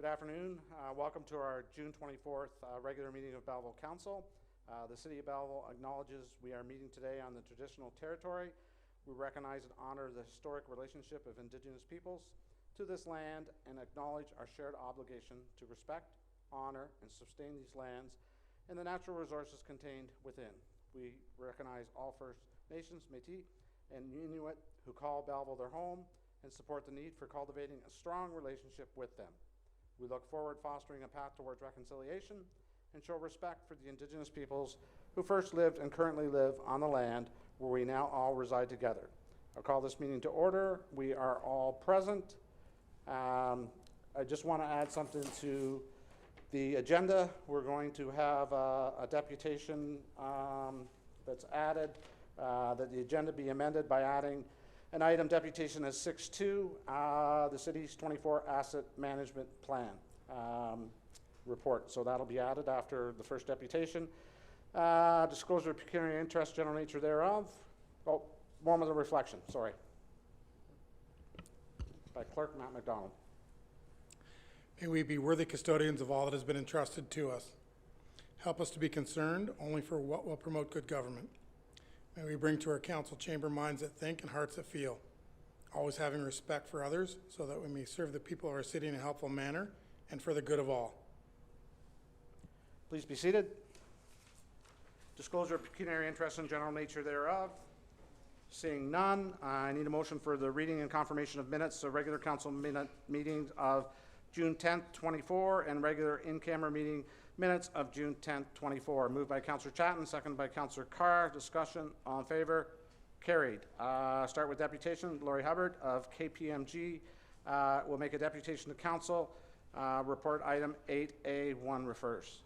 Good afternoon. Welcome to our June 24th regular meeting of Belleville Council. The City of Belleville acknowledges we are meeting today on the traditional territory. We recognize and honor the historic relationship of Indigenous peoples to this land and acknowledge our shared obligation to respect, honor, and sustain these lands and the natural resources contained within. We recognize all First Nations, Métis, and Inuit who call Belleville their home and support the need for cultivating a strong relationship with them. We look forward to fostering a path towards reconciliation and show respect for the Indigenous peoples who first lived and currently live on the land where we now all reside together. I'll call this meeting to order. We are all present. I just want to add something to the agenda. We're going to have a deputation that's added, that the agenda be amended by adding an item deputation as 6.2, the city's 24 asset management plan report. So that'll be added after the first deputation. Disclosure of pecuniary interest, general nature thereof. Oh, moment of reflection, sorry. By Clerk Matt McDonald. May we be worthy custodians of all that has been entrusted to us. Help us to be concerned only for what will promote good government. May we bring to our council chamber minds that think and hearts that feel, always having respect for others so that we may serve the people of our city in a helpful manner and for the good of all. Please be seated. Disclosure of pecuniary interest and general nature thereof. Seeing none, I need a motion for the reading and confirmation of minutes of regular council meetings of June 10th, 24, and regular in-camera meeting minutes of June 10th, 24. Moved by Councillor Chatton, seconded by Councillor Carr. Discussion, all in favor? Carried. Start with deputation. Laurie Hubbard of KPMG will make a deputation to council. Report item 8A1 refers.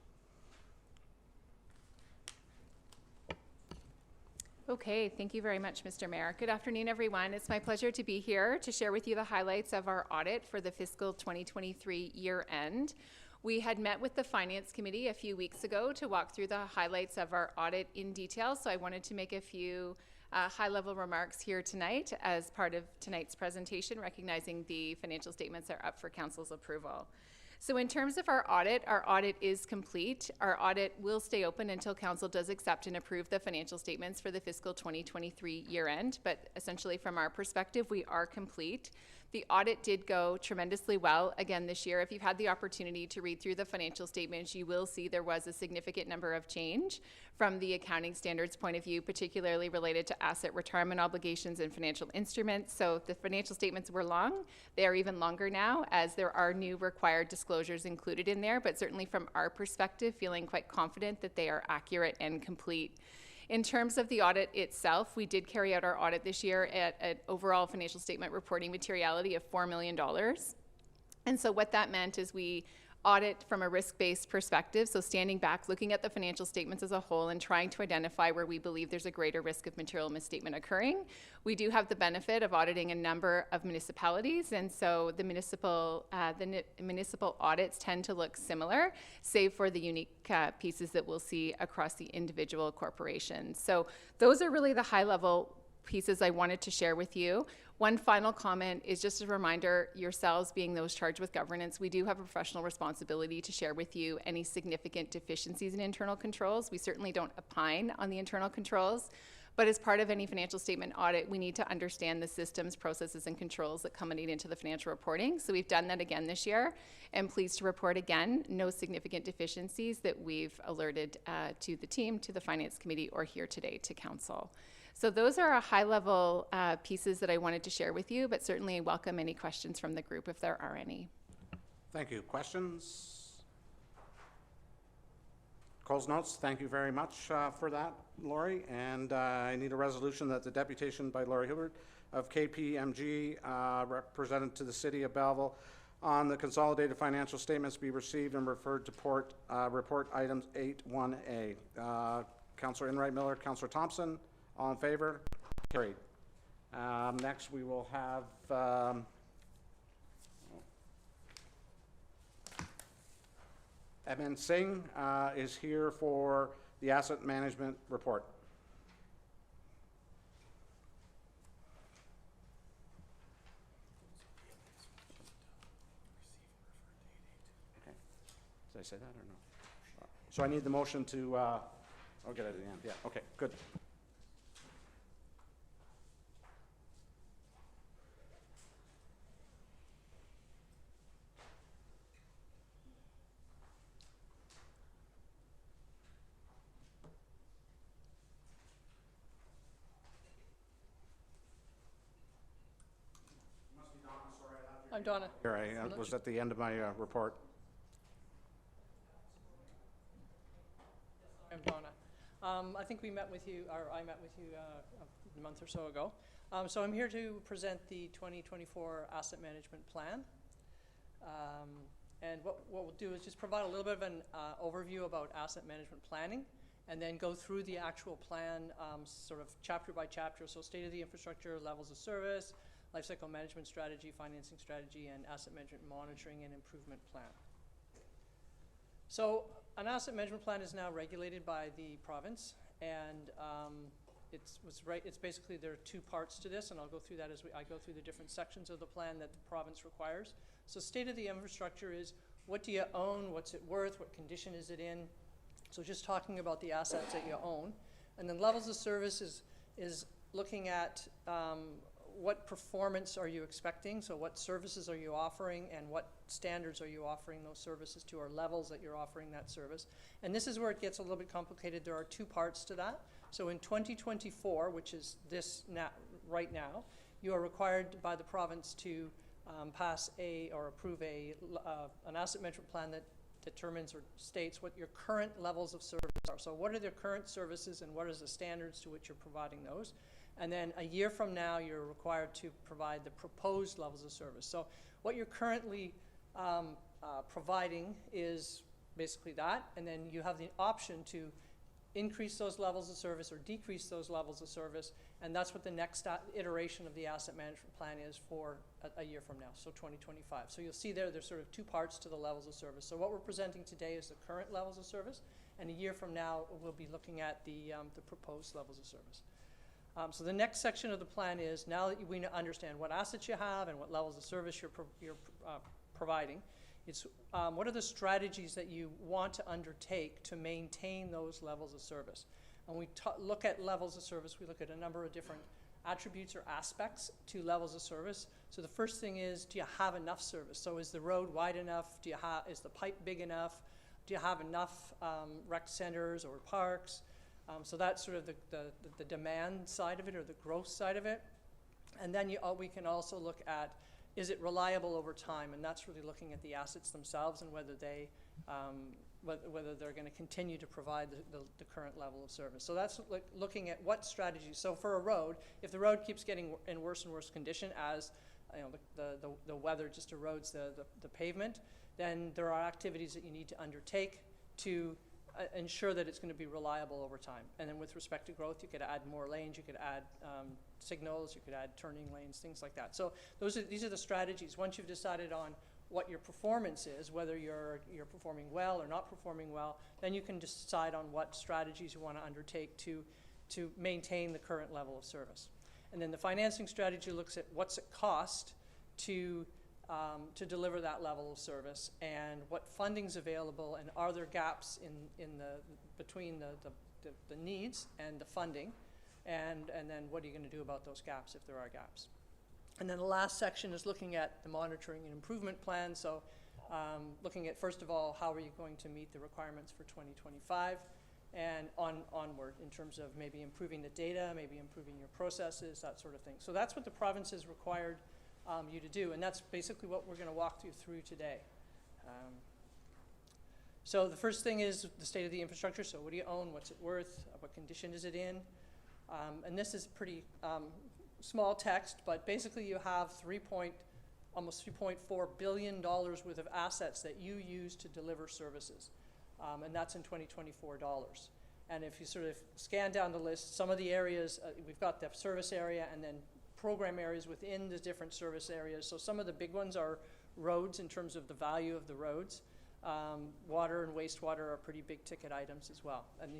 Okay, thank you very much, Mr. Mayor. Good afternoon, everyone. It's my pleasure to be here to share with you the highlights of our audit for the fiscal 2023 year end. We had met with the Finance Committee a few weeks ago to walk through the highlights of our audit in detail, so I wanted to make a few high-level remarks here tonight as part of tonight's presentation, recognizing the financial statements are up for Council's approval. So in terms of our audit is complete. Our audit will stay open until Council does accept and approve the financial statements for the fiscal 2023 year end, but essentially from our perspective, we are complete. The audit did go tremendously well again this year. If you've had the opportunity to read through the financial statements, you will see there was a significant number of change from the accounting standards point of view, particularly related to asset retirement obligations and financial instruments. So the financial statements were long. They are even longer now as there are new required disclosures included in there, but certainly from our perspective, feeling quite confident that they are accurate and complete. In terms of the audit itself, we did carry out our audit this year at an overall financial statement reporting materiality of $4 million. And so what that meant is we audit from a risk-based perspective, so standing back, looking at the financial statements as a whole and trying to identify where we believe there's a greater risk of material misstatement occurring. We do have the benefit of auditing a number of municipalities, and so the municipal audits tend to look similar, save for the unique pieces that we'll see across the individual corporations. So those are really the high-level pieces I wanted to share with you. One final comment is just a reminder, yourselves being those charged with governance, we do have a professional responsibility to share with you any significant deficiencies in internal controls. We certainly don't opine on the internal controls, but as part of any financial statement audit, we need to understand the systems, processes, and controls that culminate into the financial reporting. So we've done that again this year, and pleased to report again, no significant deficiencies that we've alerted to the team, to the Finance Committee, or here today to Council. So those are our high-level pieces that I wanted to share with you, but certainly welcome any questions from the group if there are any. Thank you. Questions? Cole's notes, thank you very much for that, Laurie. And I need a resolution that the deputation by Laurie Hubbard of KPMG represented to the City of Belleville on the consolidated financial statements be received and referred to report items 8.1A. Councillor Enright Miller, Councillor Thompson, all in favor? Carried. Next, we will have Edmund Singh is here for the asset management report. Did I say that or no? So I need the motion to, I'll get it at the end. Yeah, okay, good. I'm Donna. Here, I was at the end of my report. I'm Donna. I think we met with you, or I met with you a month or so ago. So I'm here to present the 2024 Asset Management Plan. And what we'll do is just provide a little bit of an overview about asset management planning, and then go through the actual plan sort of chapter by chapter. So state of the infrastructure, levels of service, lifecycle management strategy, financing strategy, and asset management monitoring and improvement plan. So an asset management plan is now regulated by the province, and it's basically, there are two parts to this, and I'll go through that as I go through the different sections of the plan that the province requires. So state of the infrastructure is, what do you own, what's it worth, what condition is it in? So just talking about the assets that you own. And then levels of service is looking at what performance are you expecting, so what services are you offering, and what standards are you offering those services to, or levels that you're offering that service. And this is where it gets a little bit complicated. There are two parts to that. So in 2024, which is right now, you are required by the province to pass or approve an asset management plan that determines or states what your current levels of service are. So what are the current services, and what are the standards to which you're providing those? And then a year from now, you're required to provide the proposed levels of service. So what you're currently providing is basically that, and then you have the option to increase those levels of service or decrease those levels of service, and that's what the next iteration of the asset management plan is for a year from now, so 2025. So you'll see there's sort of two parts to the levels of service. So what we're presenting today is the current levels of service, and a year from now, we'll be looking at the proposed levels of service. So the next section of the plan is, now that we understand what assets you have and what levels of service you're providing, it's what are the strategies that you want to undertake to maintain those levels of service. When we look at levels of service, we look at a number of different attributes or aspects to levels of service. So the first thing is, do you have enough service? So is the road wide enough? Is the pipe big enough? Do you have enough rec centers or parks? So that's sort of the demand side of it, or the growth side of it. And then we can also look at, is it reliable over time? And that's really looking at the assets themselves and whether they're going to continue to provide the current level of service. So that's looking at what strategies. So for a road, if the road keeps getting in worse and worse condition as the weather just erodes the pavement, then there are activities that you need to undertake to ensure that it's going to be reliable over time. And then with respect to growth, you could add more lanes, you could add signals, you could add turning lanes, things like that. So these are the strategies. Once you've decided on what your performance is, whether you're performing well or not performing well, then you can decide on what strategies you want to undertake to maintain the current level of service. And then the financing strategy looks at what's it cost to deliver that level of service, and what funding's available, and are there gaps between the needs and the funding, and then what are you going to do about those gaps if there are gaps. And then the last section is looking at the monitoring and improvement plan. So looking at, first of all, how are you going to meet the requirements for 2025 and onward, in terms of maybe improving the data, maybe improving your processes, that sort of thing. So that's what the province has required you to do, and that's basically what we're going to walk you through today. So the first thing is the state of the infrastructure. So what do you own? What's it worth? What condition is it in? And this is pretty small text, but basically you have almost $3.4 billion worth of assets that you use to deliver services, and that's in 2024 dollars. And if you sort of scan down the list, some of the areas, we've got the service area and then program areas within the different service areas. So some of the big ones are roads, in terms of the value of the roads. Water and wastewater are pretty big ticket items as well. And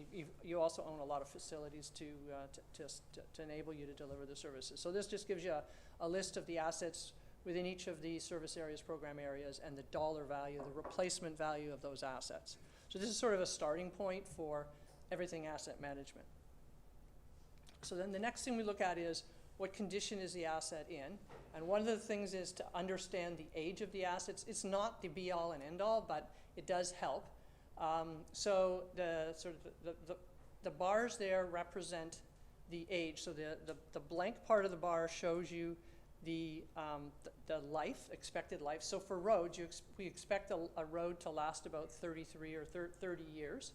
you also own a lot of facilities to enable you to deliver the services. So this just gives you a list of the assets within each of the service areas, program areas, and the dollar value, the replacement value of those assets. So this is sort of a starting point for everything asset management. So then the next thing we look at is what condition is the asset in? And one of the things is to understand the age of the assets. It's not the be-all and end-all, but it does help. So the bars there represent the age. So the blank part of the bar shows you the life, expected life. So for roads, we expect a road to last about 33 or 30 years.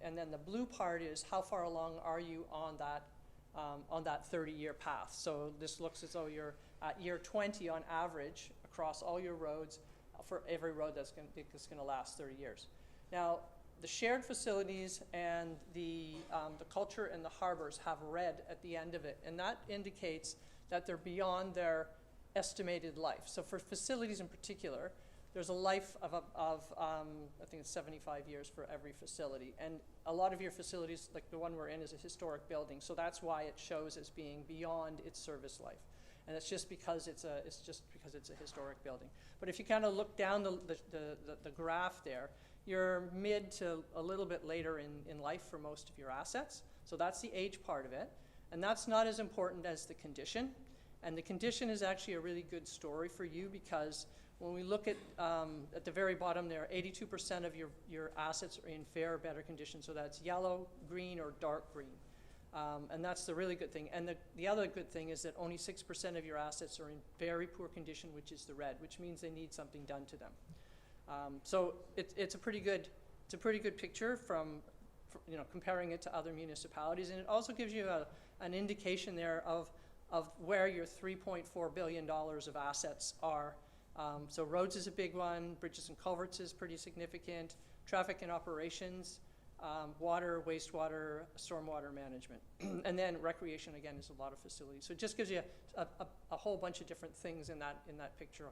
And then the blue part is how far along are you on that 30-year path. So this looks as though you're at year 20 on average across all your roads for every road that's going to last 30 years. Now, the shared facilities and the culture and the harbors have red at the end of it, and that indicates that they're beyond their estimated life. So for facilities in particular, there's a life of I think it's 75 years for every facility. And a lot of your facilities, like the one we're in, is a historic building. So that's why it shows as being beyond its service life. And it's just because it's a historic building. But if you kind of look down the graph there, you're mid to a little bit later in life for most of your assets. So that's the age part of it. And that's not as important as the condition. And the condition is actually a really good story for you, because when we look at the very bottom there, 82% of your assets are in fair or better condition. So that's yellow, green, or dark green. And that's the really good thing. And the other good thing is that only 6% of your assets are in very poor condition, which is the red, which means they need something done to them. So it's a pretty good picture from comparing it to other municipalities, and it also gives you an indication there of where your $3.4 billion of assets are. So roads is a big one, bridges and culverts is pretty significant, traffic and operations, water, wastewater, stormwater management, and then recreation again is a lot of facilities. So it just gives you a whole bunch of different things in that picture.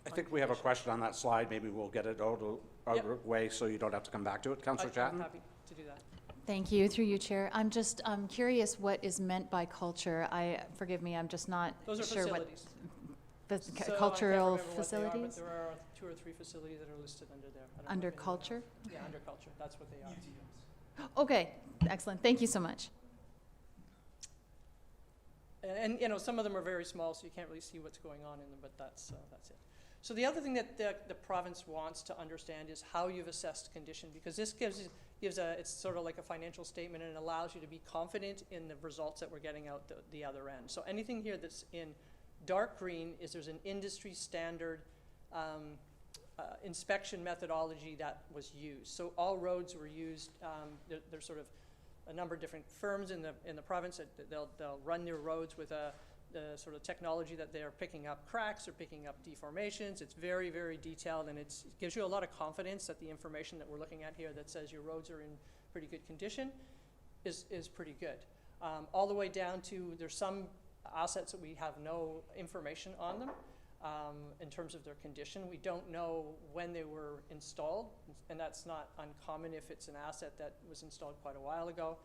I think we have a question on that slide. Maybe we'll get it out of the way so you don't have to come back to it. Councillor Chatton? I'm happy to do that. Thank you, through you, Chair. I'm just curious what is meant by culture. Forgive me, I'm just not Those are sure facilities. what So I can't cultural remember what they are, facilities. but there are 2 or 3 facilities that are listed under there. I don't know Under if anyone culture? knows. Yeah, under culture. That's what they are. Okay, excellent. Thank you so much. And some of them are very small, so you can't really see what's going on in them, but that's it. So the other thing that the province wants to understand is how you've assessed condition, because this it's sort of like a financial statement, and it allows you to be confident in the results that we're getting out the other end. So anything here that's in dark green is there's an industry standard inspection methodology that was used. So all roads were used. There's sort of a number of different firms in the province that they'll run their roads with the sort of technology that they are picking up cracks or picking up deformations. It's very, very detailed, and it gives you a lot of confidence that the information that we're looking at here that says your roads are in pretty good condition is pretty good. All the way down to there's some assets that we have no information on them in terms of their condition. We don't know when they were installed, and that's not uncommon if it's an asset that was installed quite a while ago.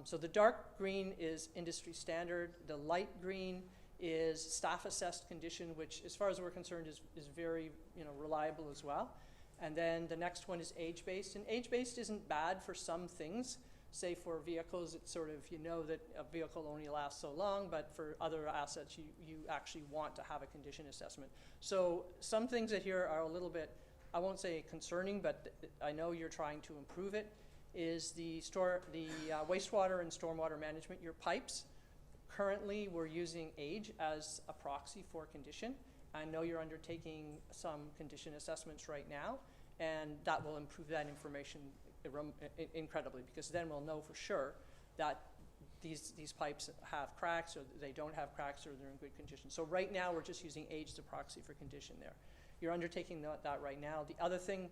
So the dark green is industry standard. The light green is staff assessed condition, which as far as we're concerned is very reliable as well. And then the next one is age-based, and age-based isn't bad for some things. Say for vehicles, it's sort of, that a vehicle only lasts so long, but for other assets, you actually want to have a condition assessment. So some things that here are a little bit, I won't say concerning, but I know you're trying to improve it, is the wastewater and stormwater management, your pipes. Currently, we're using age as a proxy for condition. I know you're undertaking some condition assessments right now, and that will improve that information incredibly, because then we'll know for sure that these pipes have cracks, or they don't have cracks, or they're in good condition. So right now, we're just using age as a proxy for condition there. You're undertaking that right now. The other thing,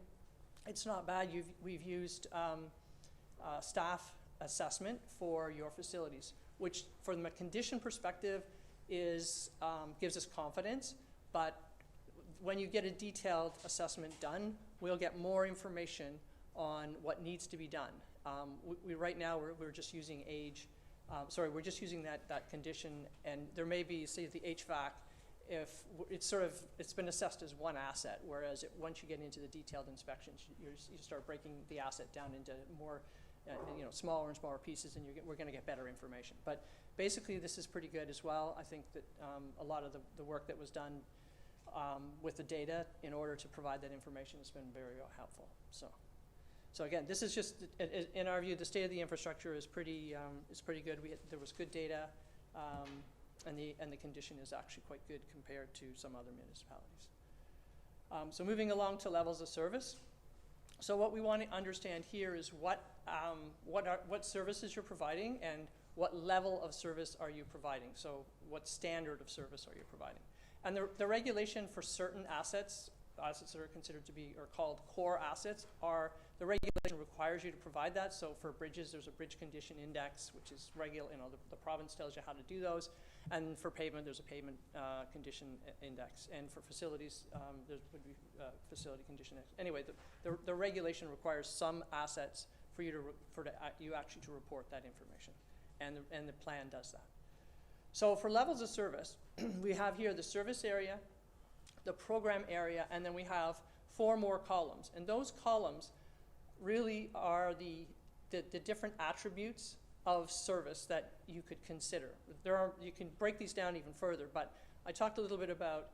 it's not bad. We've used staff assessment for your facilities, which from a condition perspective gives us confidence, but when you get a detailed assessment done, we'll get more information on what needs to be done. Right now we're just using age, we're just using that condition, and there may be, say, the HVAC it's been assessed as one asset, whereas once you get into the detailed inspections, you start breaking the asset down into more, smaller and smaller pieces, and we're going to get better information. But basically, this is pretty good as well. I think that a lot of the work that was done with the data in order to provide that information has been very helpful. So again, this is just, in our view, the state of the infrastructure is pretty good. There was good data, and the condition is actually quite good compared to some other municipalities. So moving along to levels of service. So what we want to understand here is what services you're providing and what level of service are you providing. So what standard of service are you providing? And the regulation for certain assets that are considered to be, or called core assets, the regulation requires you to provide that. So for bridges, there's a bridge condition index, which is regular, the province tells you how to do those. And for pavement, there's a pavement condition index. And for facilities, there would be facility condition index. Anyway, the regulation requires some assets for you actually to report that information. And the plan does that. So for levels of service, we have here the service area, the program area, and then we have 4 more columns. And those columns really are the different attributes of service that you could consider. You can break these down even further, but I talked a little bit about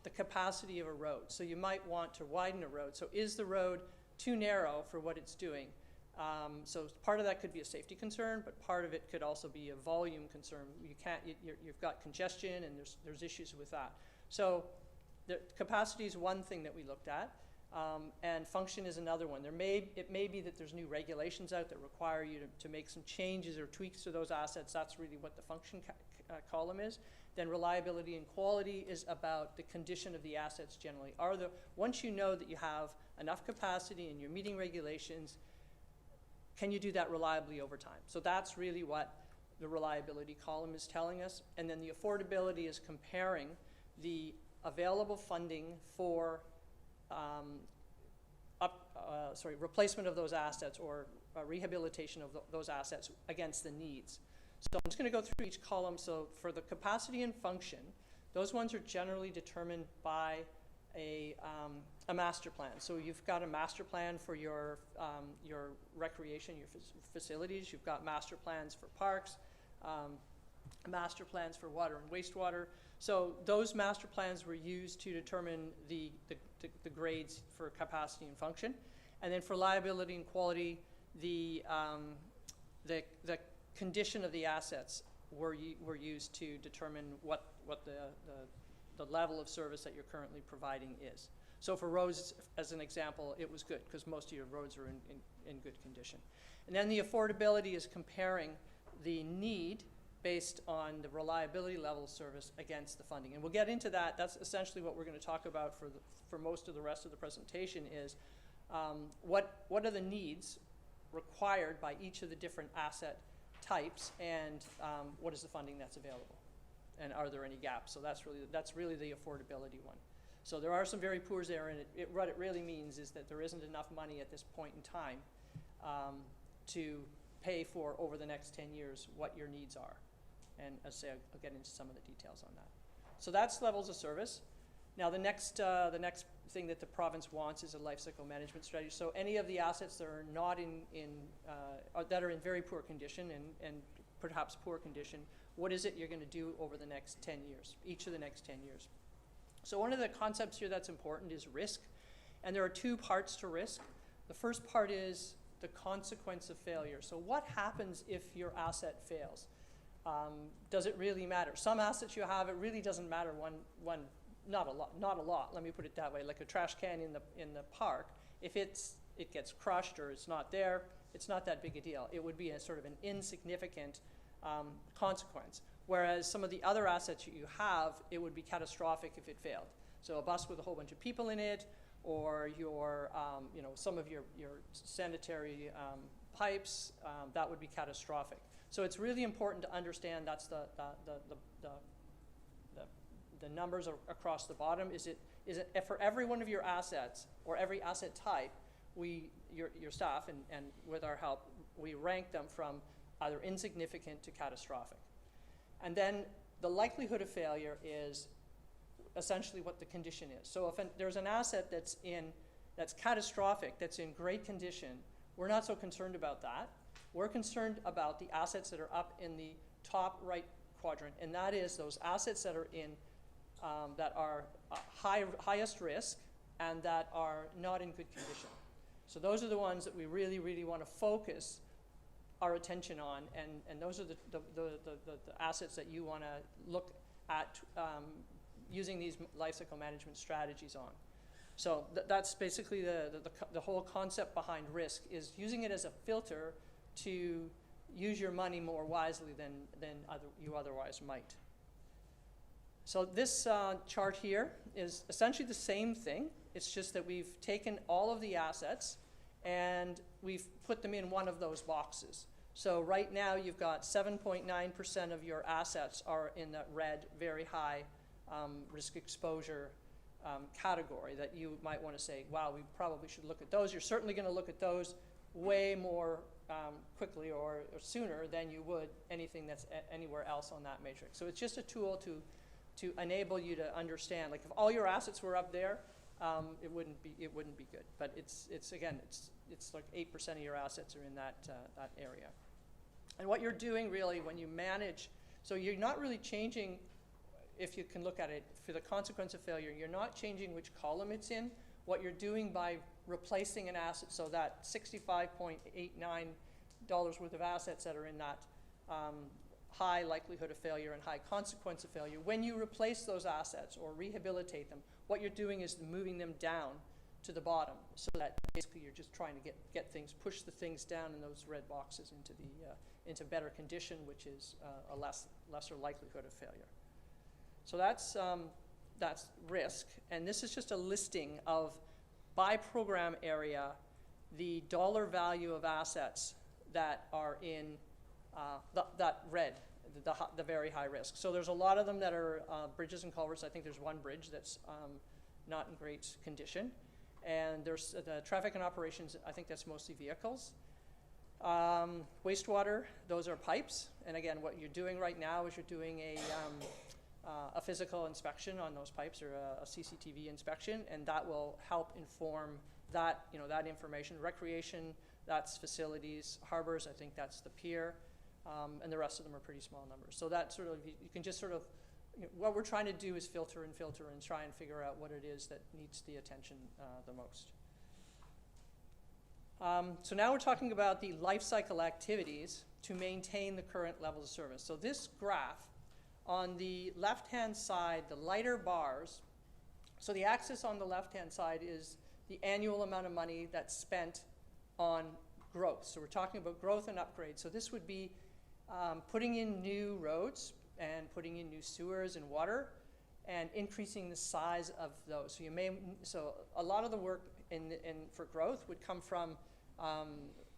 the capacity of a road. So you might want to widen a road. So is the road too narrow for what it's doing? So part of that could be a safety concern, but part of it could also be a volume concern. You've got congestion, and there's issues with that. So the capacity is one thing that we looked at, and function is another one. It may be that there's new regulations out that require you to make some changes or tweaks to those assets. That's really what the function column is. Then reliability and quality is about the condition of the assets generally. Once you know that you have enough capacity and you're meeting regulations, can you do that reliably over time? So that's really what the reliability column is telling us. And then the affordability is comparing the available funding for replacement of those assets or rehabilitation of those assets against the needs. So I'm just going to go through each column. So for the capacity and function, those ones are generally determined by a master plan. So you've got a master plan for your recreation, your facilities. You've got master plans for parks, master plans for water and wastewater. So those master plans were used to determine the grades for capacity and function. And then for liability and quality, the condition of the assets were used to determine what the level of service that you're currently providing is. So for roads, as an example, it was good because most of your roads are in good condition. And then the affordability is comparing the need based on the reliability level of service against the funding. And we'll get into that. That's essentially what we're going to talk about for most of the rest of the presentation is what are the needs required by each of the different asset types, and what is the funding that's available, and are there any gaps? So that's really the affordability one. So there are some very poors there, and what it really means is that there isn't enough money at this point in time to pay for over the next 10 years what your needs are. And as I say, I'll get into some of the details on that. So that's levels of service. Now the next thing that the province wants is a life cycle management strategy. So any of the assets that are not that are in very poor condition and perhaps poor condition, what is it you're going to do over the next 10 years, each of the next 10 years? So one of the concepts here that's important is risk. And there are 2 parts to risk. The first part is the consequence of failure. So what happens if your asset fails? Does it really matter? Some assets you have, it really doesn't matter not a lot, let me put it that way. Like a trash can in the park, if it gets crushed or it's not there, it's not that big a deal. It would be a sort of an insignificant consequence. Whereas some of the other assets you have, it would be catastrophic if it failed. So a bus with a whole bunch of people in it, or your, some of your sanitary pipes, that would be catastrophic. So it's really important to understand that's the numbers across the bottom. Is it for every one of your assets or every asset type, your staff and with our help, we rank them from either insignificant to catastrophic. And then the likelihood of failure is essentially what the condition is. So if there's an asset that's catastrophic, that's in great condition, we're not so concerned about that. We're concerned about the assets that are up in the top right quadrant, and that is those assets that are in that are highest risk and that are not in good condition. So those are the ones that we really, really want to focus our attention on, and those are the assets that you want to look at using these lifecycle management strategies on. So that's basically the whole concept behind risk, is using it as a filter to use your money more wisely than you otherwise might. So this chart here is essentially the same thing. It's just that we've taken all of the assets and we've put them in one of those boxes. So right now you've got 7.9% of your assets are in that red, very high risk exposure category that you might want to say, wow, we probably should look at those. You're certainly going to look at those way more quickly or sooner than you would anything that's anywhere else on that matrix. So it's just a tool to enable you to understand. Like if all your assets were up there, it wouldn't be good. But it's like 8% of your assets are in that area. And what you're doing really when you manage, so you're not really changing, if you can look at it, for the consequence of failure, you're not changing which column it's in. What you're doing by replacing an asset, so that $65.89 worth of assets that are in that high likelihood of failure and high consequence of failure, when you replace those assets or rehabilitate them, what you're doing is moving them down to the bottom, so that basically you're just trying to get things, push the things down in those red boxes into better condition, which is a lesser likelihood of failure. So that's risk, and this is just a listing of, by program area, the dollar value of assets that are in that red, the very high risk. So there's a lot of them that are bridges and culverts. I think there's one bridge that's not in great condition. And there's the traffic and operations, I think that's mostly vehicles. Wastewater, those are pipes. And again, what you're doing right now is you're doing a physical inspection on those pipes, or a CCTV inspection, and that will help inform that, that information. Recreation, that's facilities. Harbors, I think that's the pier. And the rest of them are pretty small numbers. So that sort of, you can just sort of, what we're trying to do is filter and try and figure out what it is that needs the attention the most. So now we're talking about the life cycle activities to maintain the current levels of service. So this graph, on the left-hand side, the lighter bars, so the axis on the left-hand side is the annual amount of money that's spent on growth. So we're talking about growth and upgrades. So this would be putting in new roads and putting in new sewers and water and increasing the size of those. So a lot of the work for growth would come from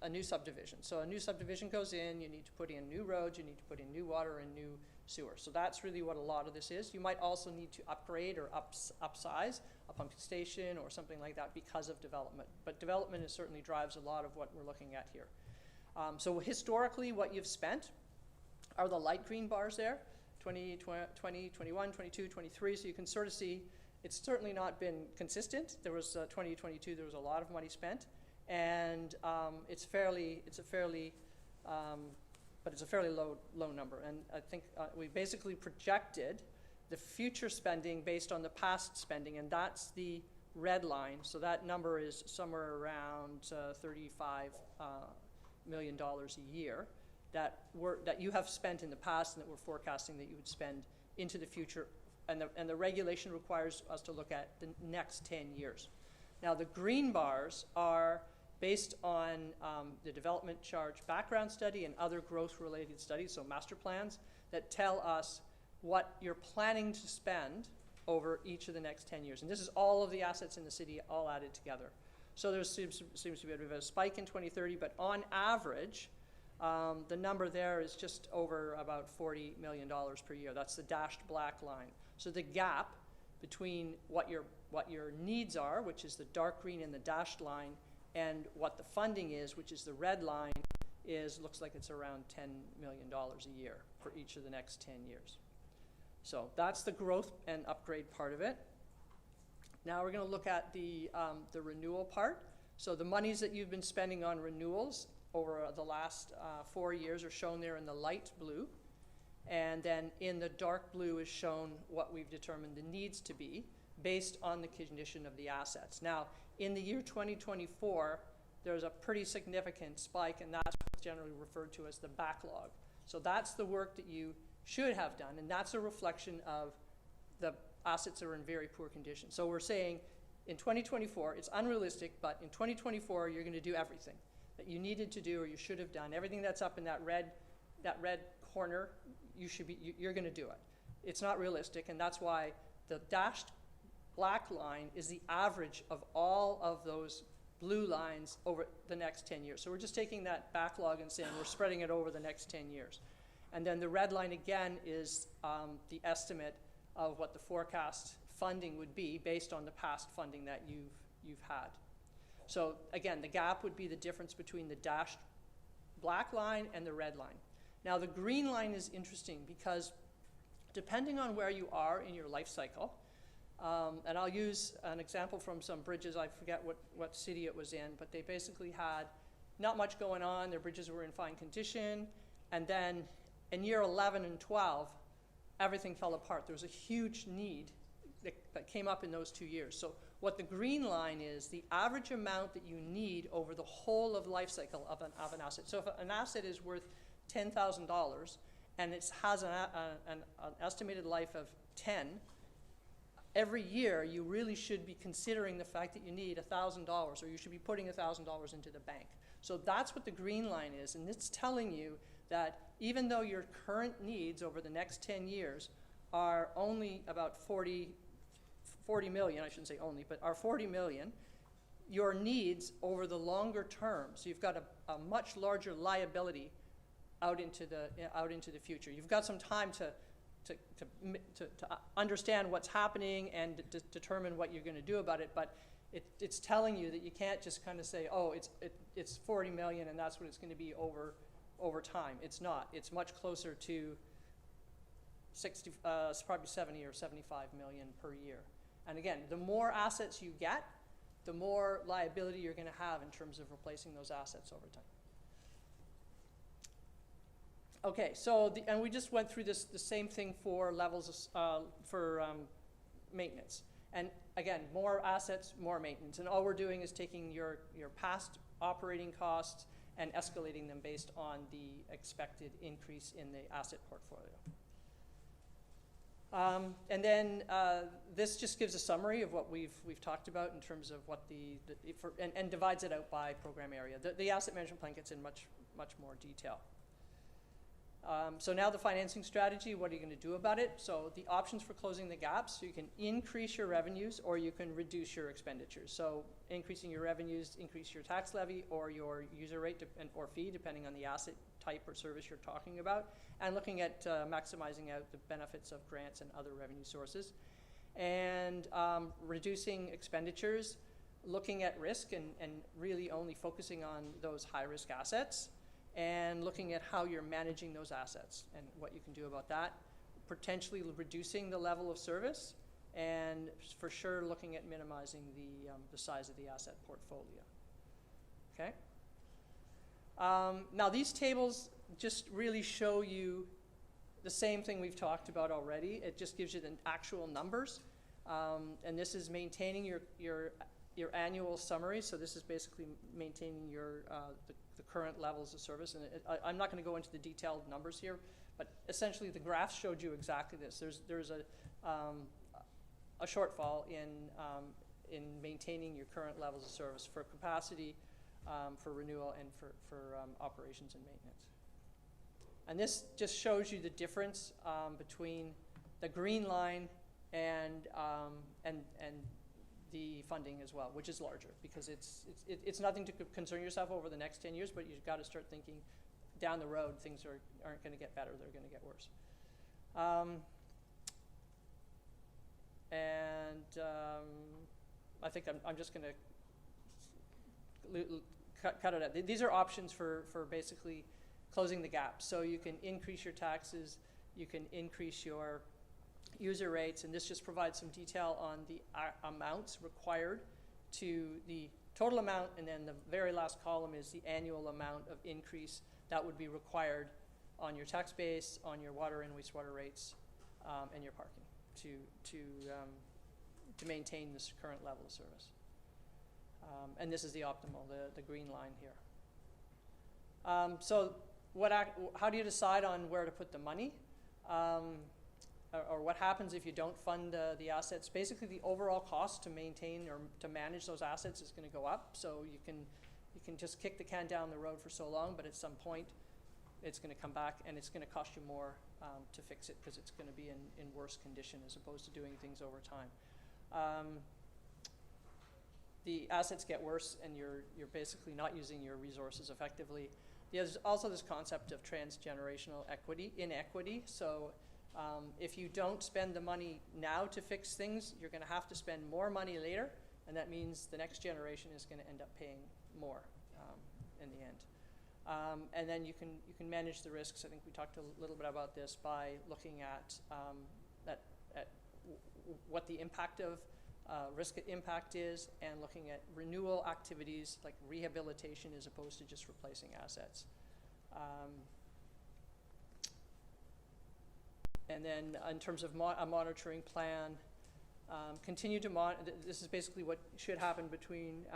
a new subdivision. So a new subdivision goes in, you need to put in new roads, you need to put in new water and new sewer. So that's really what a lot of this is. You might also need to upgrade or upsize a pumping station or something like that because of development. But development certainly drives a lot of what we're looking at here. So historically, what you've spent are the light green bars there, 20, 21, 22, 23. So you can sort of see it's certainly not been consistent. There was 2022, there was a lot of money spent. And it's a fairly low number. And I think we basically projected the future spending based on the past spending, and that's the red line. So that number is somewhere around $35 million a year that you have spent in the past and that we're forecasting that you would spend into the future. And the regulation requires us to look at the next 10 years. Now the green bars are based on the development charge background study and other growth-related studies, so master plans, that tell us what you're planning to spend over each of the next 10 years. And this is all of the assets in the city all added together. So there seems to be a bit of a spike in 2030, but on average, the number there is just over about $40 million per year. That's the dashed black line. So the gap between what your needs are, which is the dark green and the dashed line, and what the funding is, which is the red line, looks like it's around $10 million a year for each of the next 10 years. So that's the growth and upgrade part of it. Now we're going to look at the renewal part. So the monies that you've been spending on renewals over the last 4 years are shown there in the light blue. And then in the dark blue is shown what we've determined the needs to be based on the condition of the assets. Now, in the year 2024, there's a pretty significant spike, and that's what's generally referred to as the backlog. So that's the work that you should have done, and that's a reflection of the assets that are in very poor condition. So we're saying in 2024, it's unrealistic, but in 2024, you're going to do everything that you needed to do or you should have done. Everything that's up in that red corner, you're going to do it. It's not realistic, and that's why the dashed black line is the average of all of those blue lines over the next 10 years. So we're just taking that backlog and saying we're spreading it over the next 10 years. And then the red line again is the estimate of what the forecast funding would be based on the past funding that you've had. So again, the gap would be the difference between the dashed black line and the red line. Now the green line is interesting because depending on where you are in your life cycle, and I'll use an example from some bridges. I forget what city it was in, but they basically had not much going on. Their bridges were in fine condition. And then in year 11 and 12, everything fell apart. There was a huge need that came up in those 2 years. So what the green line is, the average amount that you need over the whole of life cycle of an asset. So if an asset is worth $10,000 and it has an estimated life of 10, every year you really should be considering the fact that you need $1,000, or you should be putting $1,000 into the bank. So that's what the green line is, and it's telling you that even though your current needs over the next 10 years are only about 40 million, I shouldn't say only, but are 40 million, your needs over the longer term, so you've got a much larger liability out into the future. You've got some time to understand what's happening and determine what you're going to do about it, but it's telling you that you can't just kind of say, oh, it's 40 million and that's what it's going to be over time. It's not. It's much closer to 60, probably 70 or 75 million per year. And again, the more assets you get, the more liability you're going to have in terms of replacing those assets over time. Okay, so and we just went through the same thing for levels for maintenance. And again, more assets, more maintenance. And all we're doing is taking your past operating costs and escalating them based on the expected increase in the asset portfolio. And then this just gives a summary of what we've talked about in terms of what and divides it out by program area. The asset management plan gets in much more detail. So now the financing strategy, what are you going to do about it? So the options for closing the gaps, so you can increase your revenues or you can reduce your expenditures. So increasing your revenues, increase your tax levy or your user rate or fee, depending on the asset type or service you're talking about, and looking at maximizing out the benefits of grants and other revenue sources. And reducing expenditures, looking at risk and really only focusing on those high-risk assets, and looking at how you're managing those assets and what you can do about that, potentially reducing the level of service, and for sure looking at minimizing the size of the asset portfolio. Okay? Now these tables just really show you the same thing we've talked about already. It just gives you the actual numbers, and this is maintaining your annual summary. So this is basically maintaining the current levels of service. And I'm not going to go into the detailed numbers here, but essentially the graphs showed you exactly this. There's a shortfall in maintaining your current levels of service for capacity, for renewal, and for operations and maintenance. And this just shows you the difference between the green line and the funding as well, which is larger, because it's nothing to concern yourself over the next 10 years, but you've got to start thinking down the road things aren't going to get better, they're going to get worse. I think I'm just going to cut it out. These are options for basically closing the gap. So you can increase your taxes, you can increase your user rates, and this just provides some detail on the amounts required to the total amount, and then the very last column is the annual amount of increase that would be required on your tax base, on your water and wastewater rates, and your parking to maintain this current level of service. And this is the optimal, the green line here. So how do you decide on where to put the money? Or what happens if you don't fund the assets? Basically, the overall cost to maintain or to manage those assets is going to go up. So you can just kick the can down the road for so long, but at some point, it's going to come back, and it's going to cost you more to fix it because it's going to be in worse condition as opposed to doing things over time. The assets get worse, and you're basically not using your resources effectively. There's also this concept of transgenerational inequity. So if you don't spend the money now to fix things, you're going to have to spend more money later, and that means the next generation is going to end up paying more in the end. And then you can manage the risks. I think we talked a little bit about this by looking at what the impact of risk impact is, and looking at renewal activities like rehabilitation as opposed to just replacing assets. And then in terms of a monitoring plan, continue to this is basically what should happen between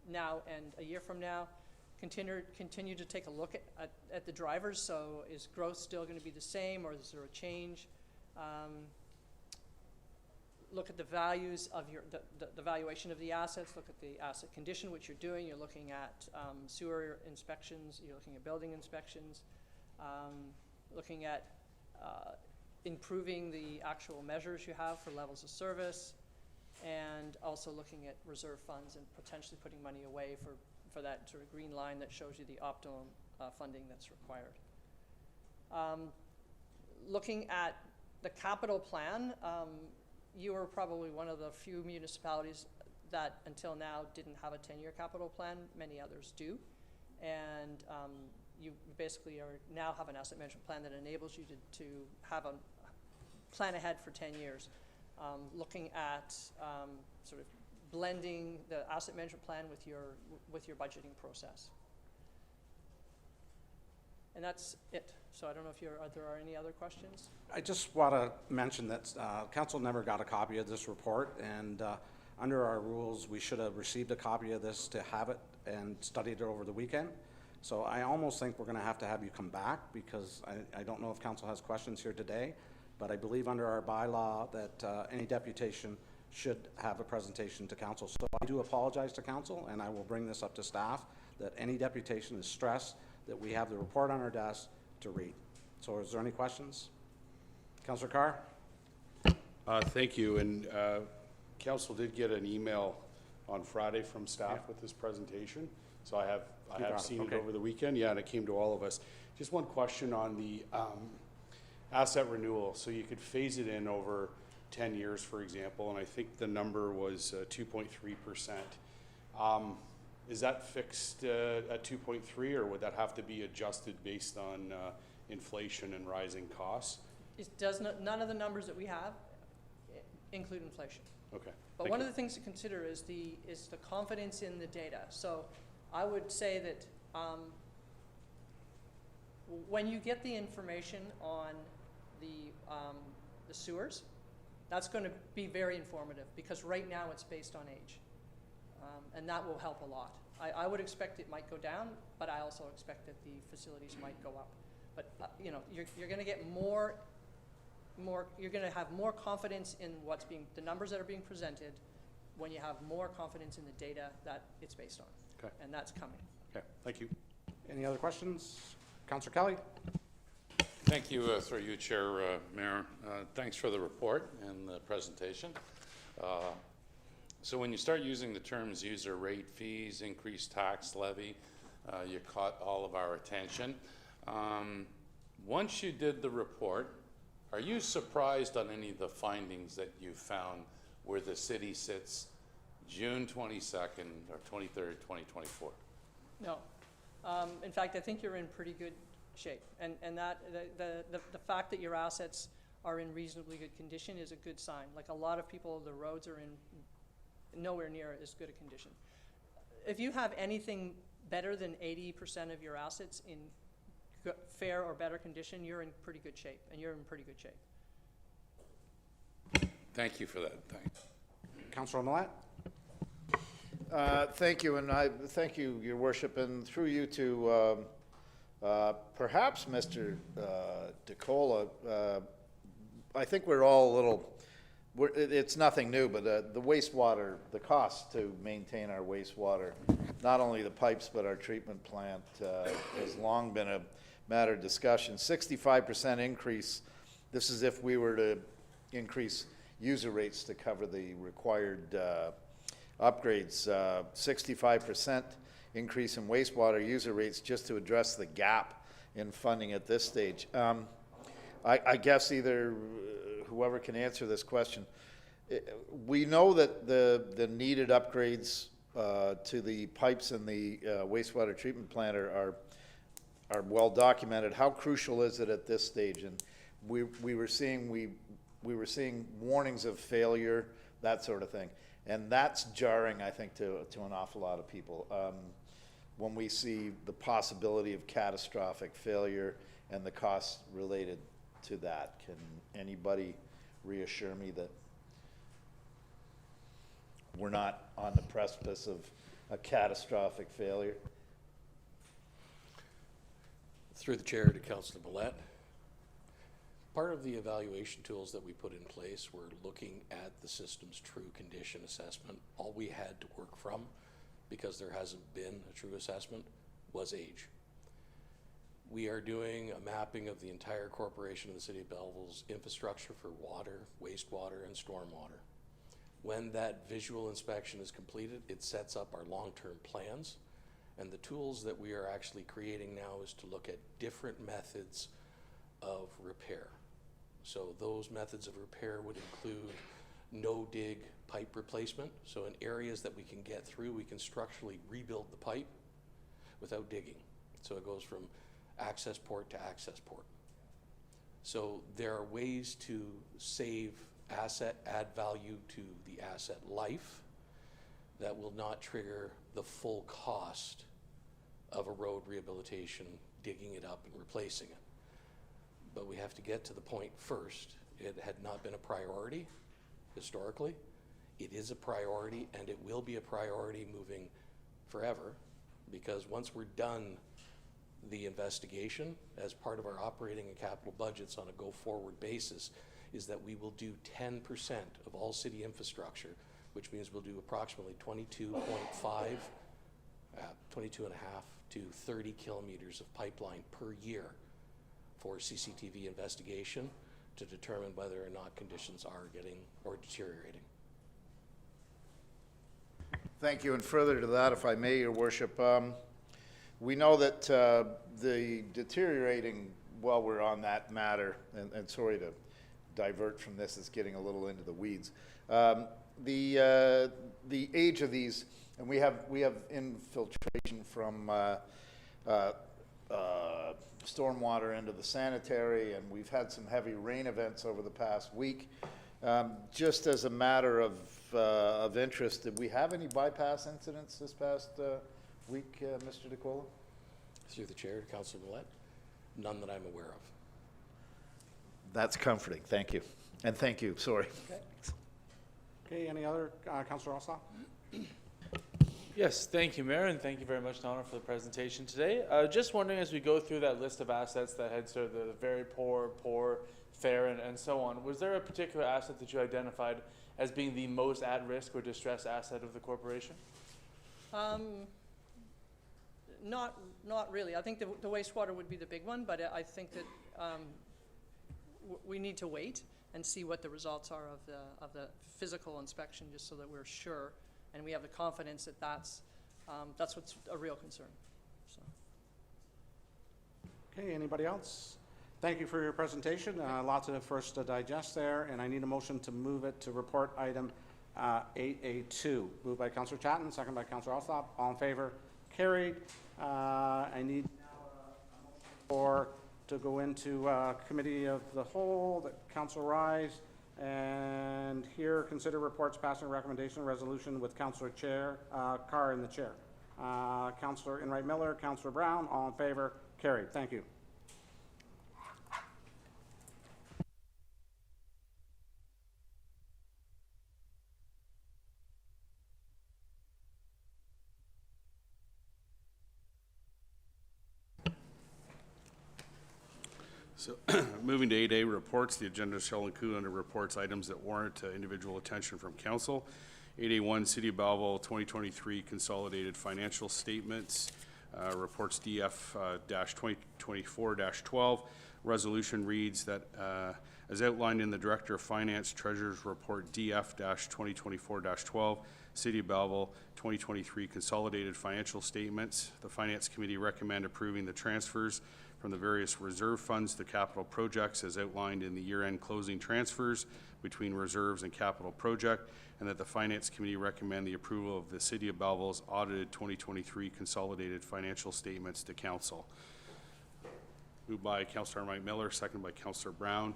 now and a year from now. Continue to take a look at the drivers. So is growth still going to be the same, or is there a change? Look at the values of the valuation of the assets. Look at the asset condition, which you're doing. You're looking at sewer inspections. You're looking at building inspections. Looking at improving the actual measures you have for levels of service, and also looking at reserve funds and potentially putting money away for that sort of green line that shows you the optimum funding that's required. Looking at the capital plan, you are probably one of the few municipalities that until now didn't have a 10-year capital plan. Many others do. And you basically now have an asset management plan that enables you to have a plan ahead for 10 years. Looking at sort of blending the asset management plan with your budgeting process. And that's it. So I don't know if there are any other questions? I just want to mention that council never got a copy of this report, and under our rules, we should have received a copy of this to have it and studied it over the weekend. So I almost think we're going to have you come back, because I don't know if council has questions here today, but I believe under our bylaw that any deputation should have a presentation to council. So I do apologize to council, and I will bring this up to staff, that any deputation is stressed, that we have the report on our desk to read. So is there any questions? Councillor Carr? Thank you. And council did get an email on Friday from staff with this presentation. So I have seen it over the weekend. Yeah, and it came to all of us. Just one question on the asset renewal. So you could phase it in over 10 years, for example, and I think the number was 2.3%. Is that fixed at 2.3, or would that have to be adjusted based on inflation and rising costs? It does not, none of the numbers that we have include inflation. Okay. But one of the things to consider is the confidence in the data. So I would say that when you get the information on the sewers, that's going to be very informative, because right now it's based on age. And that will help a lot. I would expect it might go down, but I also expect that the facilities might go up. But you know, you're going to get you're going to have more confidence in the numbers that are being presented when you have more confidence in the data that it's based on. Okay. And that's coming. Okay, thank you. Any other questions? Councillor Kelly? Thank you, through you, Chair, Mayor. Thanks for the report and the presentation. So when you start using the terms user rate, fees, increased tax levy, you caught all of our attention. Once you did the report, are you surprised on any of the findings that you found where the city sits June 22nd or 23rd, 2024? No. In fact, I think you're in pretty good shape. And that the fact that your assets are in reasonably good condition is a good sign. Like a lot of people, the roads are in nowhere near as good a condition. If you have anything better than 80% of your assets in fair or better condition, you're in pretty good shape, and you're in pretty good shape. Thank you for that. Thanks. Councilor Millet? Thank you, and I thank you, Your Worship, and through you to perhaps Mr. DeCola. I think we're all a little, it's nothing new, but the wastewater, the cost to maintain our wastewater, not only the pipes but our treatment plant, has long been a matter of discussion. 65% increase, this is if we were to increase user rates to cover the required upgrades. 65% increase in wastewater user rates just to address the gap in funding at this stage. I guess either whoever can answer this question, we know that the needed upgrades to the pipes in the wastewater treatment plant are well documented. How crucial is it at this stage? And we were seeing warnings of failure, that sort of thing. And that's jarring, I think, to an awful lot of people. When we see the possibility of catastrophic failure and the costs related to that, can anybody reassure me that we're not on the precipice of a catastrophic failure? Through the chair to Councillor Millet. Part of the evaluation tools that we put in place were looking at the system's true condition assessment. All we had to work from, because there hasn't been a true assessment, was age. We are doing a mapping of the entire corporation of the City of Belleville's infrastructure for water, wastewater, and stormwater. When that visual inspection is completed, it sets up our long-term plans, and the tools that we are actually creating now is to look at different methods of repair. So those methods of repair would include no-dig pipe replacement. So in areas that we can get through, we can structurally rebuild the pipe without digging. So it goes from access port to access port. So there are ways to save asset, add value to the asset life that will not trigger the full cost of a road rehabilitation, digging it up and replacing it. But we have to get to the point first. It had not been a priority historically. It is a priority, and it will be a priority moving forever, because once we're done the investigation, as part of our operating and capital budgets on a go-forward basis, is that we will do 10% of all city infrastructure, which means we'll do approximately 22.5, 22 and a half to 30 kilometers of pipeline per year for CCTV investigation to determine whether or not conditions are getting or deteriorating. Thank you. And further to that, if I may, Your Worship, we know that the deteriorating, while we're on that matter, and sorry to divert from this, it's getting a little into the weeds, the age of these, and we have infiltration from stormwater into the sanitary, and we've had some heavy rain events over the past week. Just as a matter of interest, did we have any bypass incidents this past week, Mr. DeCola? Through the chair to Councillor Millet, none that I'm aware of. That's comforting. Thank you. And thank you. Sorry. Okay, any other, Councilor Ossoff? Yes, thank you, Mayor, and thank you very much, Donna, for the presentation today. Just wondering, as we go through that list of assets that had sort of the very poor, fair, and so on, was there a particular asset that you identified as being the most at-risk or distressed asset of the corporation? Not really. I think the wastewater would be the big one, but I think that we need to wait and see what the results are of the physical inspection, just so that we're sure and we have the confidence that that's what's a real concern. So. Okay, anybody else? Thank you for your presentation. Lots of first to digest there, and I need a motion to move it to report item 8A2. Moved by Councillor Chatton, second by Councillor Ossoff. All in favor? Carried. I need now a motion to go into committee of the whole, that Council Rise, and here consider reports passing recommendation resolution with Councilor Chair Carr in the chair. Councilor Enright Miller, Councilor Brown, all in favor, carried. Thank you. So, moving to 8A, reports. The agenda shall include under reports items that warrant individual attention from council. 8A1, City of Belleville 2023 consolidated financial statements. Reports DF-2024-12. Resolution reads that as outlined in the Director of Finance Treasurer's Report DF-2024-12, City of Belleville 2023 consolidated financial statements. The Finance Committee recommend approving the transfers from the various reserve funds to capital projects as outlined in the year-end closing transfers between reserves and capital project, and that the Finance Committee recommend the approval of the City of Belleville's audited 2023 consolidated financial statements to Council. Moved by Councillor Enright Miller, seconded by Councillor Brown.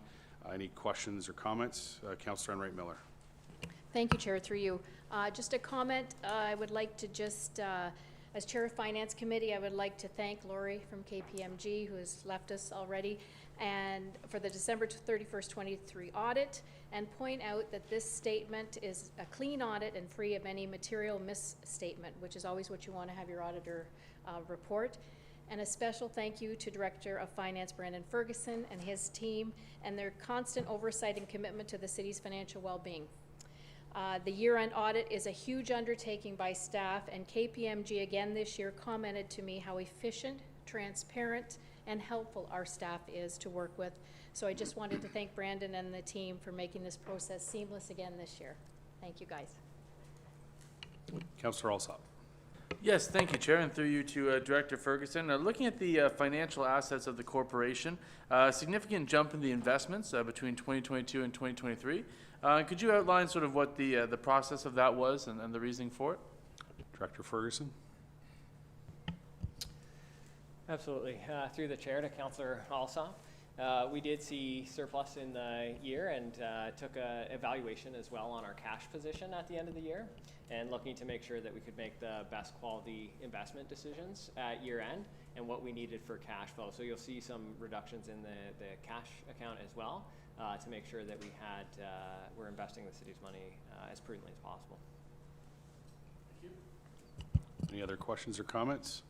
Any questions or comments? Councillor Enright Miller. Thank you, Chair, through you. Just a comment, I would like to just, as Chair of Finance Committee, I would like to thank Lori from KPMG, who has left us already, and for the December 31st, 23 audit, and point out that this statement is a clean audit and free of any material misstatement, which is always what you want to have your auditor report. And a special thank you to Director of Finance Brandon Ferguson and his team and their constant oversight and commitment to the city's financial well-being. The year-end audit is a huge undertaking by staff, and KPMG again this year commented to me how efficient, transparent, and helpful our staff is to work with. So I just wanted to thank Brandon and the team for making this process seamless again this year. Thank you, guys. Councillor Alsop. Yes, thank you, Chair, and through you to Director Ferguson. Looking at the financial assets of the corporation, significant jump in the investments between 2022 and 2023. Could you outline sort of what the process of that was and the reasoning for it? Director Ferguson. Absolutely. Through the chair to Councillor Alsop. We did see surplus in the year and took an evaluation as well on our cash position at the end of the year, and looking to make sure that we could make the best quality investment decisions at year end and what we needed for cash flow. So you'll see some reductions in the cash account as well to make sure that we're investing the city's money as prudently as possible. Thank you. Any other questions or comments?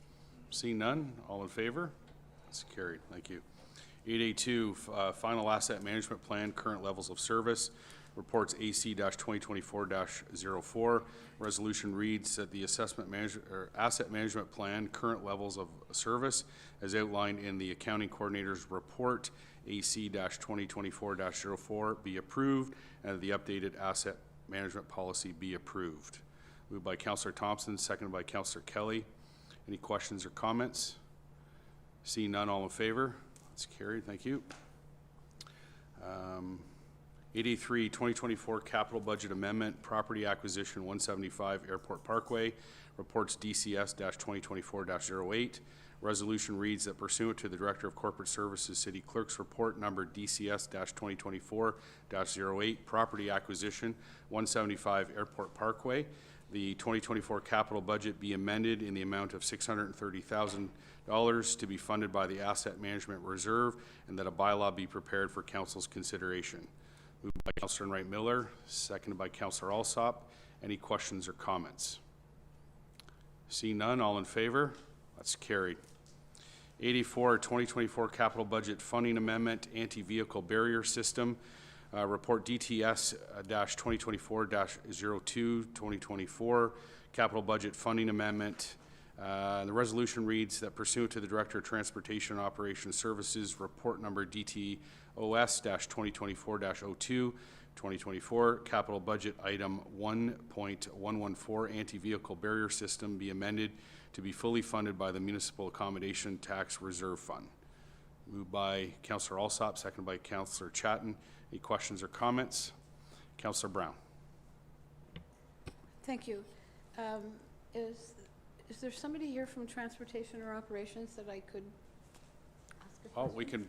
Seeing none, all in favor? That's carried. Thank you. 8A2, Final Asset Management Plan, Current Levels of Service. Reports AC-2024-04. Resolution reads that the Asset Management Plan, Current Levels of Service, as outlined in the Accounting Coordinator's Report AC-2024-04, be approved, and the updated Asset Management Policy be approved. Moved by Councillor Thompson, seconded by Councillor Kelly. Any questions or comments? Seeing none, all in favor? That's carried. Thank you. 8A3, 2024 Capital Budget Amendment, Property Acquisition 175 Airport Parkway. Reports DCS-2024-08. Resolution reads that pursuant to the Director of Corporate Services City Clerk's Report number DCS-2024-08, Property Acquisition 175 Airport Parkway, the 2024 capital budget be amended in the amount of $630,000 to be funded by the Asset Management Reserve, and that a bylaw be prepared for Council's consideration. Moved by Councillor Enright Miller, seconded by Councillor Alsop. Any questions or comments? Seeing none, all in favor? That's carried. 84, 2024 capital budget funding amendment, anti-vehicle barrier system. Report DTS-2024-02, 2024 capital budget funding amendment. The resolution reads that pursuant to the Director of Transportation and Operations Services Report number DTOS-2024-02, 2024 capital budget item 1.114 anti-vehicle barrier system be amended to be fully funded by the Municipal Accommodation Tax Reserve Fund. Moved by Councillor Alsop, seconded by Councillor Chatton. Any questions or comments? Councillor Brown. Thank you. Is there somebody here from Transportation or Operations that I could ask a Oh, we can,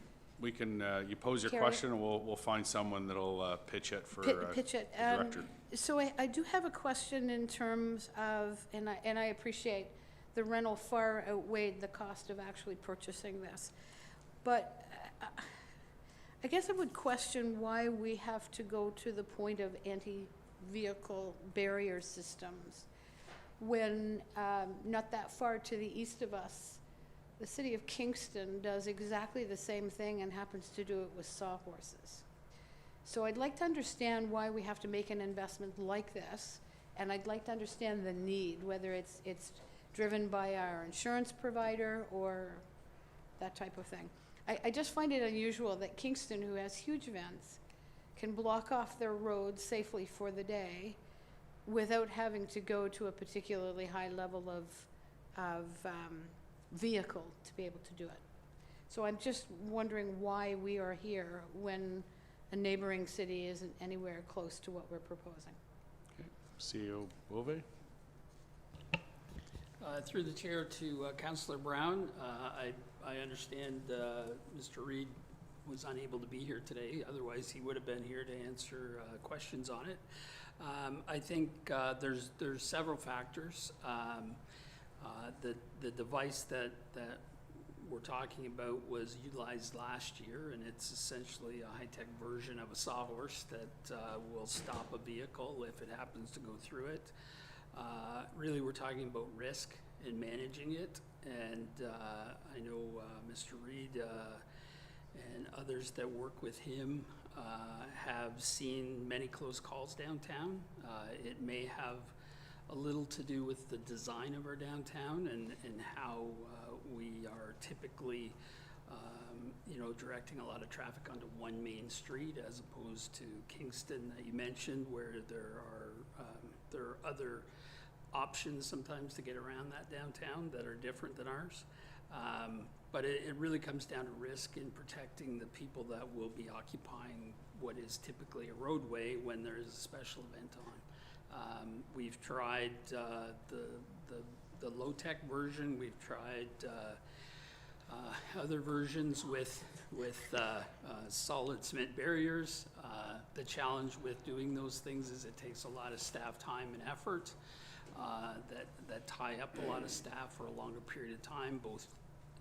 you pose your Carrie? question, and we'll find someone that'll pitch it for Pitch it. the director. So I do have a question in terms of, and I appreciate the rental far outweighed the cost of actually purchasing this. But I guess I would question why we have to go to the point of anti-vehicle barrier systems when not that far to the east of us, the city of Kingston does exactly the same thing and happens to do it with sawhorses. So I'd like to understand why we have to make an investment like this, and I'd like to understand the need, whether it's driven by our insurance provider or that type of thing. I just find it unusual that Kingston, who has huge events, can block off their roads safely for the day without having to go to a particularly high level of vehicle to be able to do it. So I'm just wondering why we are here when a neighboring city isn't anywhere close to what we're proposing. CEO Bove? Through the chair to Councillor Brown, I understand Mr. Reid was unable to be here today. Otherwise, he would have been here to answer questions on it. I think there's several factors. The device that we're talking about was utilized last year, and it's essentially a high-tech version of a sawhorse that will stop a vehicle if it happens to go through it. Really, we're talking about risk in managing it, and I know Mr. Reid and others that work with him have seen many close calls downtown. It may have a little to do with the design of our downtown and how we are typically directing a lot of traffic onto one main street as opposed to Kingston that you mentioned, where there are other options sometimes to get around that downtown that are different than ours. But it really comes down to risk in protecting the people that will be occupying what is typically a roadway when there is a special event on. We've tried the low-tech version. We've tried other versions with solid cement barriers. The challenge with doing those things is it takes a lot of staff time and effort that tie up a lot of staff for a longer period of time, both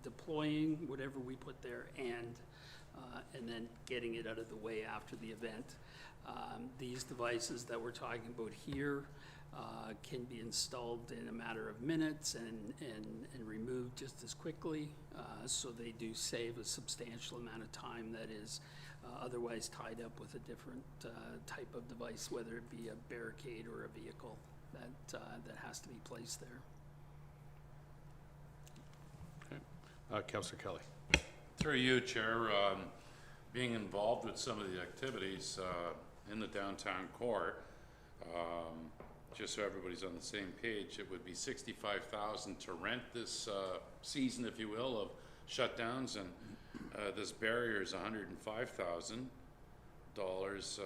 deploying whatever we put there and then getting it out of the way after the event. These devices that we're talking about here can be installed in a matter of minutes and removed just as quickly, so they do save a substantial amount of time that is otherwise tied up with a different type of device, whether it be a barricade or a vehicle that has to be placed there. Councillor Kelly. Through you, Chair, being involved with some of the activities in the downtown core, just so everybody's on the same page, it would be $65,000 to rent this season, if you will, of shutdowns, and this barrier is $105,000.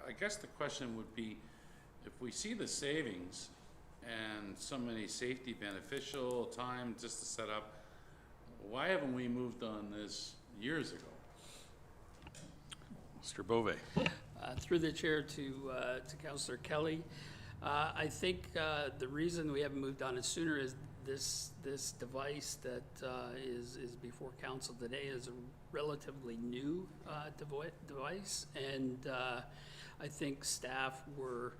I guess the question would be, if we see the savings and so many safety beneficial time just to set up, why haven't we moved on this years ago? Mr. Bove. Through the chair to Councillor Kelly, I think the reason we haven't moved on it sooner is this device that is before council today is a relatively new device, and I think staff were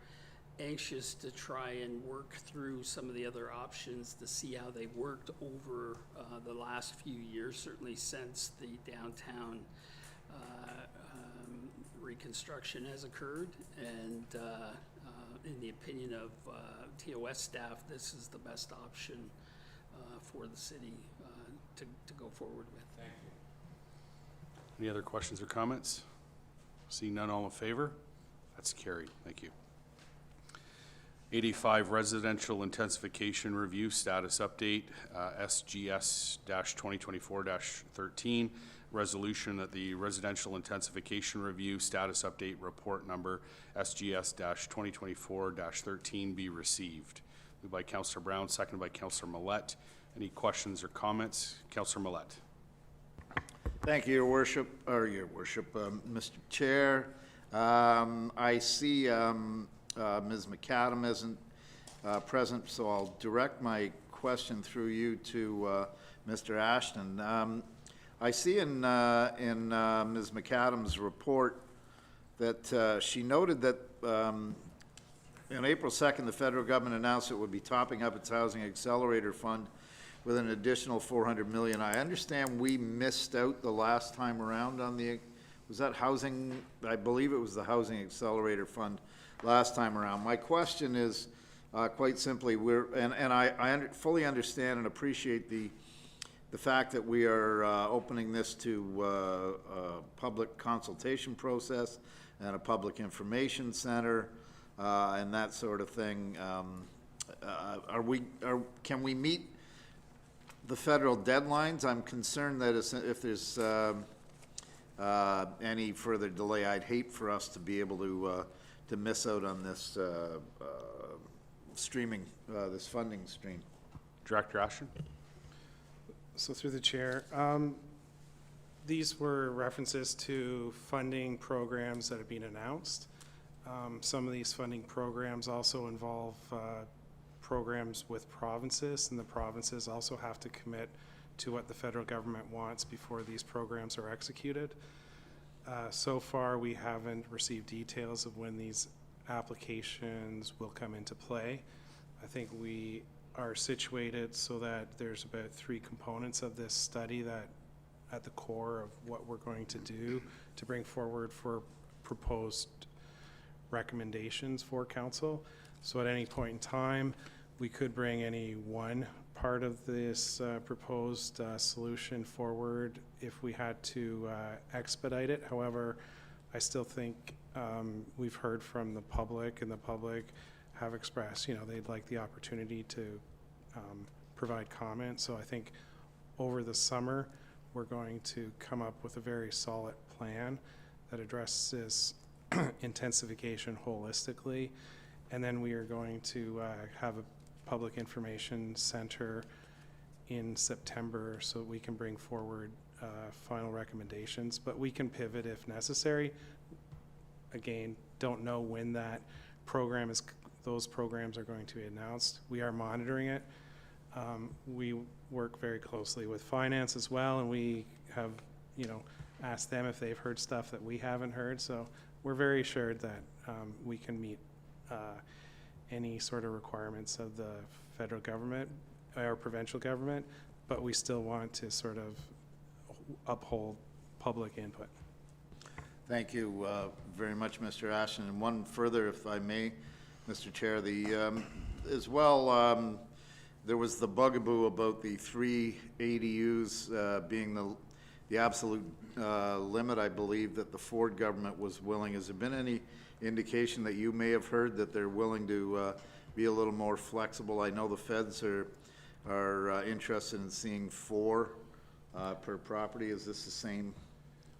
anxious to try and work through some of the other options to see how they worked over the last few years, certainly since the downtown reconstruction has occurred. And in the opinion of TOS staff, this is the best option for the city to go forward with. Thank you. Any other questions or comments? Seeing none, all in favor? That's carried. Thank you. 85 Residential Intensification Review Status Update, SGS-2024-13. Resolution that the Residential Intensification Review Status Update Report Number SGS-2024-13 be received. Moved by Councillor Brown, seconded by Councillor Millette. Any questions or comments? Councillor Millette. Thank you, Your Worship, Mr. Chair. I see Ms. McAdam isn't present, so I'll direct my question through you to Mr. Ashton. I see in Ms. McAdam's report that she noted that on April 2nd, the federal government announced it would be topping up its Housing Accelerator Fund with an additional $400 million. I understand we missed out the last time around on the, was that housing, I believe it was the Housing Accelerator Fund last time around. My question is quite simply, I fully understand and appreciate the fact that we are opening this to a public consultation process and a public information center and that sort of thing. Can we meet the federal deadlines? I'm concerned that if there's any further delay, I'd hate for us to be able to miss out on this this funding stream. Director Ashton? So through the chair, these were references to funding programs that have been announced. Some of these funding programs also involve programs with provinces, and the provinces also have to commit to what the federal government wants before these programs are executed. So far, we haven't received details of when these applications will come into play. I think we are situated so that there's about 3 components of this study that at the core of what we're going to do to bring forward for proposed recommendations for council. So at any point in time, we could bring any one part of this proposed solution forward if we had to expedite it. However, I still think we've heard from the public, and the public have expressed, they'd like the opportunity to provide comment. So I think over the summer, we're going to come up with a very solid plan that addresses intensification holistically. And then we are going to have a public information center in September so we can bring forward final recommendations, but we can pivot if necessary. Again, don't know when that program is, those programs are going to be announced. We are monitoring it. We work very closely with finance as well, and we have, asked them if they've heard stuff that we haven't heard. So we're very assured that we can meet any sort of requirements of the federal government or provincial government, but we still want to sort of uphold public input. Thank you very much, Mr. Ashton. And one further, if I may, Mr. Chair, as well, there was the bugaboo about the 3 ADUs being the absolute limit, I believe, that the Ford government was willing. Has there been any indication that you may have heard that they're willing to be a little more flexible? I know the feds are interested in seeing 4 per property. Is this the same?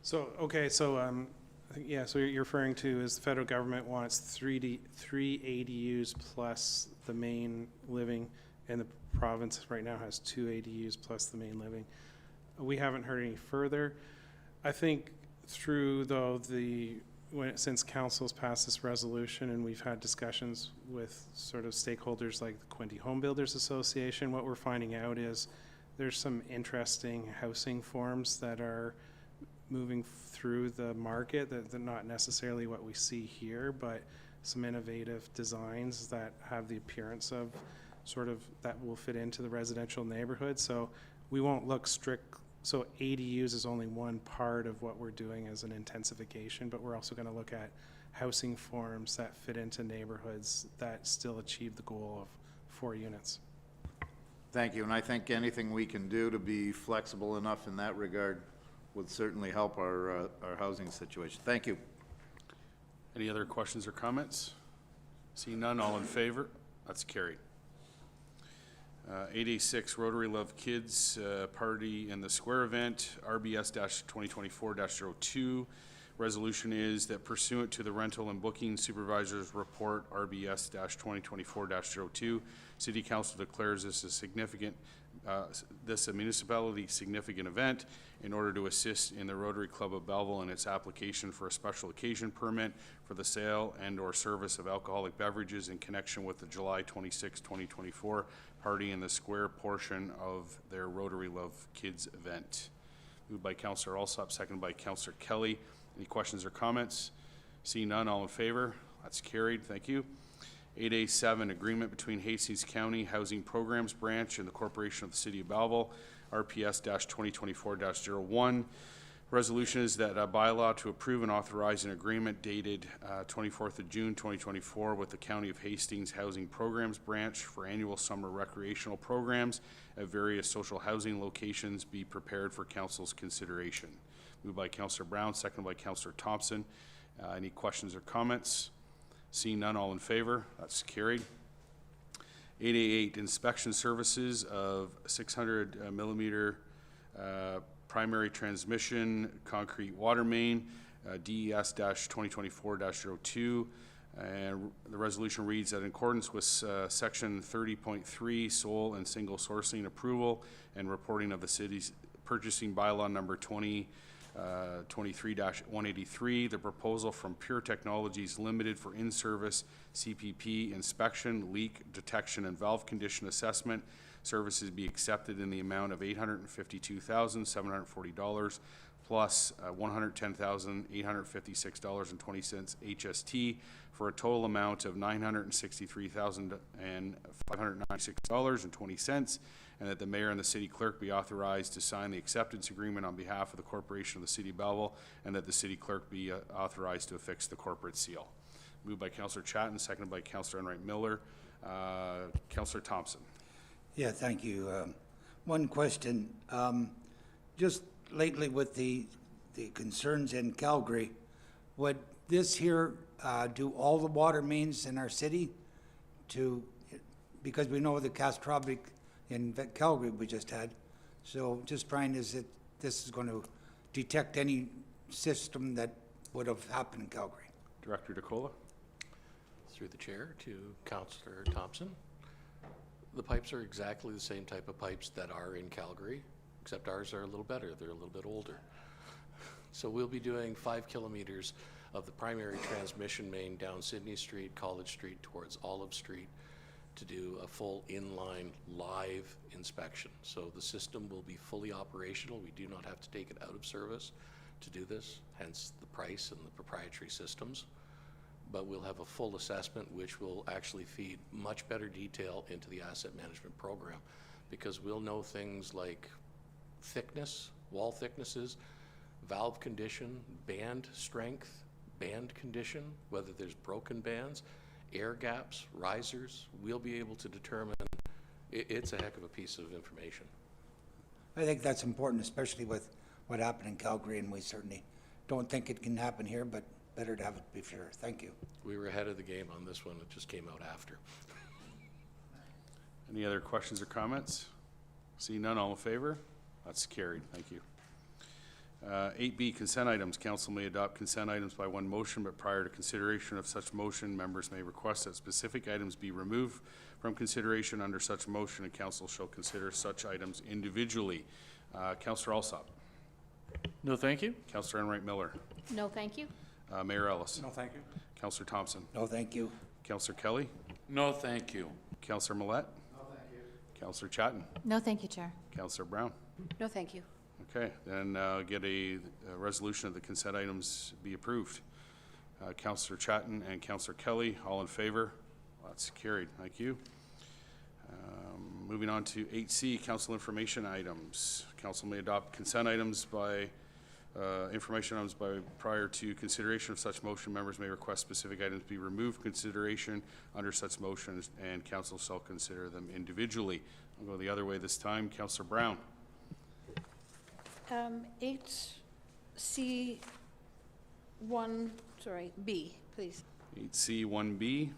So, okay, so I think, yeah, so you're referring to is the federal government wants 3 ADUs plus the main living, and the province right now has 2 ADUs plus the main living. We haven't heard any further. I think through, though, since council's passed this resolution and we've had discussions with sort of stakeholders like the Quinte Home Builders Association, what we're finding out is there's some interesting housing forms that are moving through the market that they're not necessarily what we see here, but some innovative designs that have the appearance of sort of that will fit into the residential neighborhood. So we won't look strict. So ADUs is only one part of what we're doing as an intensification, but we're also going to look at housing forms that fit into neighborhoods that still achieve the goal of 4 units. Thank you, and I think anything we can do to be flexible enough in that regard would certainly help our housing situation. Thank you. Any other questions or comments? Seeing none, all in favor? That's carried. 8A6 Rotary Love Kids Party in the Square event, RBS-2024-02. Resolution is that pursuant to the Rental and Booking Supervisors Report, RBS-2024-02, City Council declares this a significant this a municipality significant event in order to assist in the Rotary Club of Belleville in its application for a special occasion permit for the sale and/or service of alcoholic beverages in connection with the July 26, 2024 Party in the Square portion of their Rotary Love Kids event. Moved by Councillor Alsop, seconded by Councillor Kelly. Any questions or comments? Seeing none, all in favor? That's carried. Thank you. 8A7, agreement between Hastings County Housing Programs Branch and the Corporation of the City of Belleville, RPS-2024-01. Resolution is that a bylaw to approve and authorize an agreement dated 24th of June 2024 with the County of Hastings Housing Programs Branch for annual summer recreational programs at various social housing locations be prepared for Council's consideration. Moved by Councillor Brown, seconded by Councillor Thompson. Any questions or comments? Seeing none, all in favor? That's carried. 8A8, inspection services of 600 millimeter primary transmission concrete water main, DES-2024-02. And the resolution reads that in accordance with section 30.3, sole and single sourcing approval and reporting of the city's purchasing bylaw number 23-183, the proposal from Pure Technologies Limited for in-service CPP inspection, leak detection, and valve condition assessment services be accepted in the amount of $852,740 plus $110,856.20 HST for a total amount of $963,596.20, and that the mayor and the city clerk be authorized to sign the acceptance agreement on behalf of the Corporation of the City of Belleville, and that the city clerk be authorized to affix the corporate seal. Moved by Councillor Chatton, seconded by Councillor Enright Miller. Councillor Thompson. Yeah, thank you. One question. Just lately with the concerns in Calgary, would this here do all the water mains in our city because we know the catastrophic in Calgary we just had. So just trying, is it, this is going to detect any system that would have happened in Calgary? Director DeCola. Through the chair to Councillor Thompson. The pipes are exactly the same type of pipes that are in Calgary, except ours are a little better. They're a little bit older. So we'll be doing 5 kilometers of the primary transmission main down Sydney Street, College Street, towards Olive Street to do a full inline live inspection. So the system will be fully operational. We do not have to take it out of service to do this, hence the price and the proprietary systems. But we'll have a full assessment which will actually feed much better detail into the asset management program, because we'll know things like thickness, wall thicknesses, valve condition, band strength, band condition, whether there's broken bands, air gaps, risers. We'll be able to determine. It's a heck of a piece of information. I think that's important, especially with what happened in Calgary, and we certainly don't think it can happen here, but better to have it be sure. Thank you. We were ahead of the game on this one. It just came out after. Any other questions or comments? See none, all in favor? That's carried. Thank you. 8B, consent items. Council may adopt consent items by one motion, but prior to consideration of such motion, members may request that specific items be removed from consideration under such motion, and council shall consider such items individually. Councillor Alsop. No, thank you. Councillor Enright Miller. No, thank you. Mayor Ellis. No, thank you. Councillor Thompson. No, thank you. Councillor Kelly. No, thank you. Councillor Millette. No, thank you. Councillor Chatton. No, thank you, Chair. Councillor Brown. No, thank you. Okay, then get a resolution of the consent items be approved. Councillor Chatton and Councillor Kelly, all in favor? That's carried. Thank you. Moving on to 8C, council information items. Council may adopt consent items by information items by prior to consideration of such motion. Members may request specific items be removed from consideration under such motions, and council shall consider them individually. I'll go the other way this time. Councillor Brown. 8C 1, sorry, B, please. 8C 1B.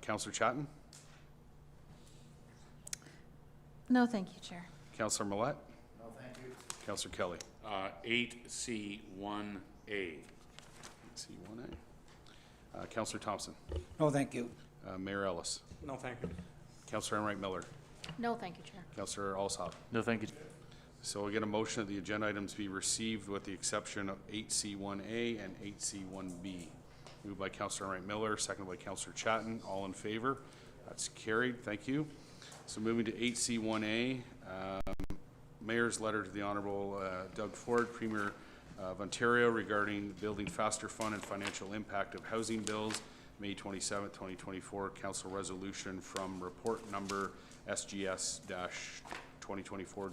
Councillor Chatton. No, thank you, Chair. Councillor Millette. No, thank you. Councillor Kelly. 8C1A. 8C1A. Councillor Thompson. No, thank you. Mayor Ellis. No, thank you. Councillor Enright Miller. No, thank you, Chair. Councillor Alsop. No, thank you. So we'll get a motion that the agenda items be received with the exception of 8C1A and 8C1B. Moved by Councillor Wright Miller, seconded by Councillor Chatton. All in favor? That's carried. Thank you. So moving to 8C1A, Mayor's letter to the Honourable Doug Ford, Premier of Ontario, regarding Building Faster Fund and financial impact of housing bills, May 27, 2024, Council resolution from report number SGS-2024-10.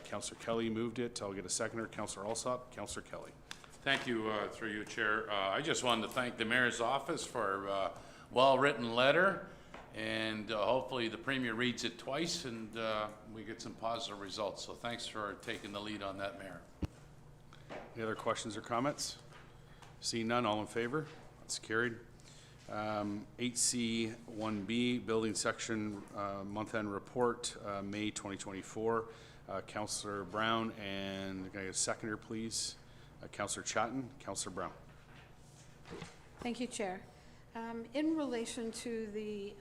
Councillor Kelly moved it. I'll get a seconder. Councillor Alsop. Councillor Kelly. Thank you, through you, Chair. I just wanted to thank the Mayor's office for a well-written letter, and hopefully the Premier reads it twice and we get some positive results. So thanks for taking the lead on that, Mayor. Any other questions or comments? Seeing none, all in favor? That's carried. 8C1B, Building Section Month-End Report, May 2024. Councillor Brown, and can I get a seconder, please? Councillor Chatton. Councillor Brown. Thank you, Chair. In relation to the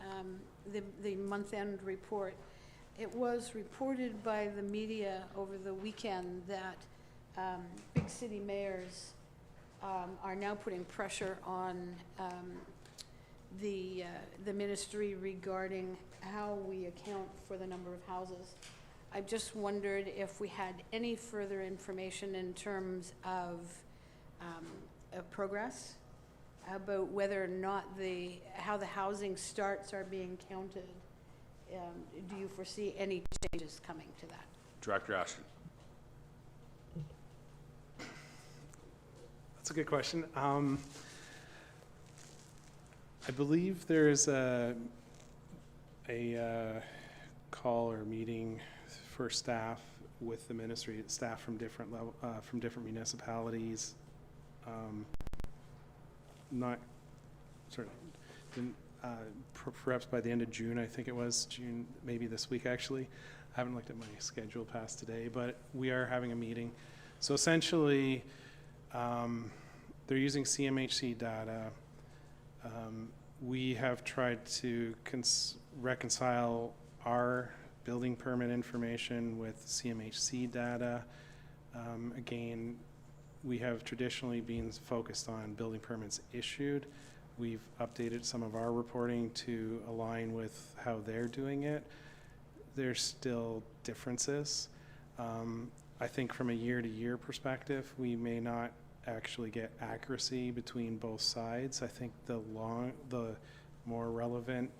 month-end report, it was reported by the media over the weekend that big city mayors are now putting pressure on the ministry regarding how we account for the number of houses. I just wondered if we had any further information in terms of progress about whether or not how the housing starts are being counted. Do you foresee any changes coming to that? Director Ashton. That's a good question. I believe there's a call or meeting for staff with the ministry, staff from different municipalities. Perhaps by the end of June, I think it was June, maybe this week actually. I haven't looked at my schedule past today, but we are having a meeting. So essentially, they're using CMHC data. We have tried to reconcile our building permit information with CMHC data. Again, we have traditionally been focused on building permits issued. We've updated some of our reporting to align with how they're doing it. There's still differences. I think from a year-to-year perspective, we may not actually get accuracy between both sides. I think the more relevant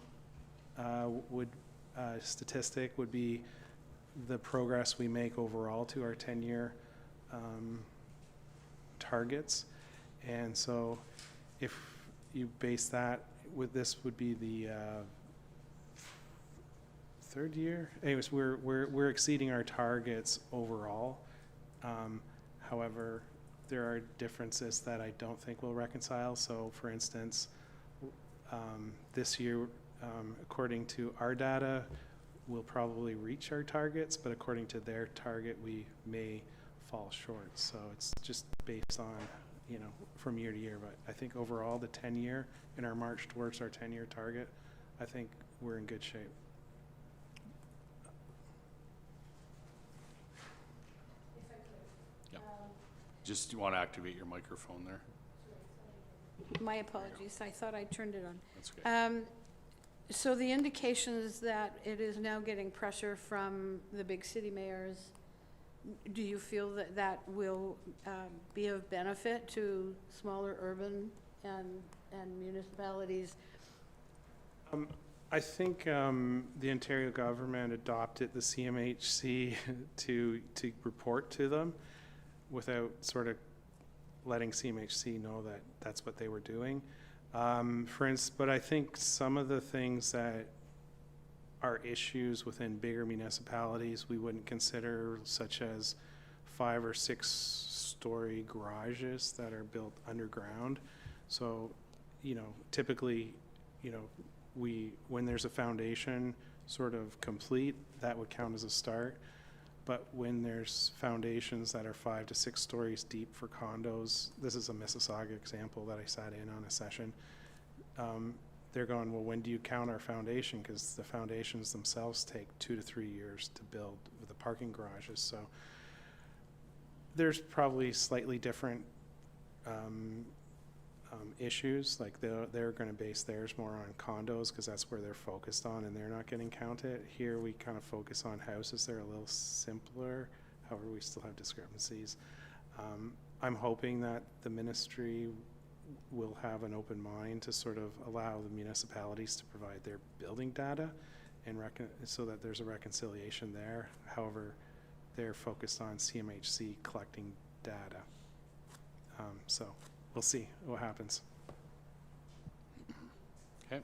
statistic would be the progress we make overall to our 10-year targets. And so if you base that with this would be the third year. Anyways, we're exceeding our targets overall. However, there are differences that I don't think will reconcile. So for instance, this year, according to our data, we'll probably reach our targets, but according to their target, we may fall short. So it's just based on, from year to year. But I think overall, the 10-year, in our march towards our 10-year target, I think we're in good shape. Just want to activate your microphone there. My apologies. I thought I turned it on. That's okay. So the indication is that it is now getting pressure from the big city mayors. Do you feel that that will be of benefit to smaller urban and municipalities? I think the Ontario government adopted the CMHC to report to them without sort of letting CMHC know that that's what they were doing. For instance, but I think some of the things that are issues within bigger municipalities we wouldn't consider, such as 5 or 6 story garages that are built underground. So, typically, when there's a foundation sort of complete, that would count as a start. But when there's foundations that are 5 to 6 stories deep for condos, this is a Mississauga example that I sat in on a session. they're going, well, when do you count our foundation? Because the foundations themselves take 2 to 3 years to build with the parking garages. So there's probably slightly different issues. Like they're going to base theirs more on condos because that's where they're focused on, and they're not getting counted. Here we kind of focus on houses. They're a little simpler. However, we still have discrepancies. I'm hoping that the ministry will have an open mind to sort of allow the municipalities to provide their building data and so that there's a reconciliation there. However, they're focused on CMHC collecting data. So we'll see what happens. Okay.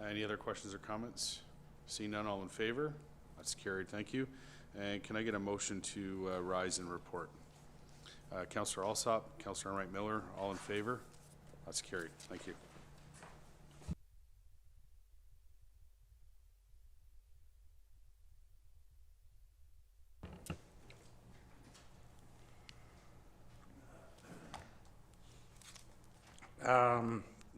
Any other questions or comments? Seeing none, all in favor? That's carried. Thank you. And can I get a motion to rise and report? Councillor Alsop, Councillor Enright Miller, all in favor? That's carried. Thank you.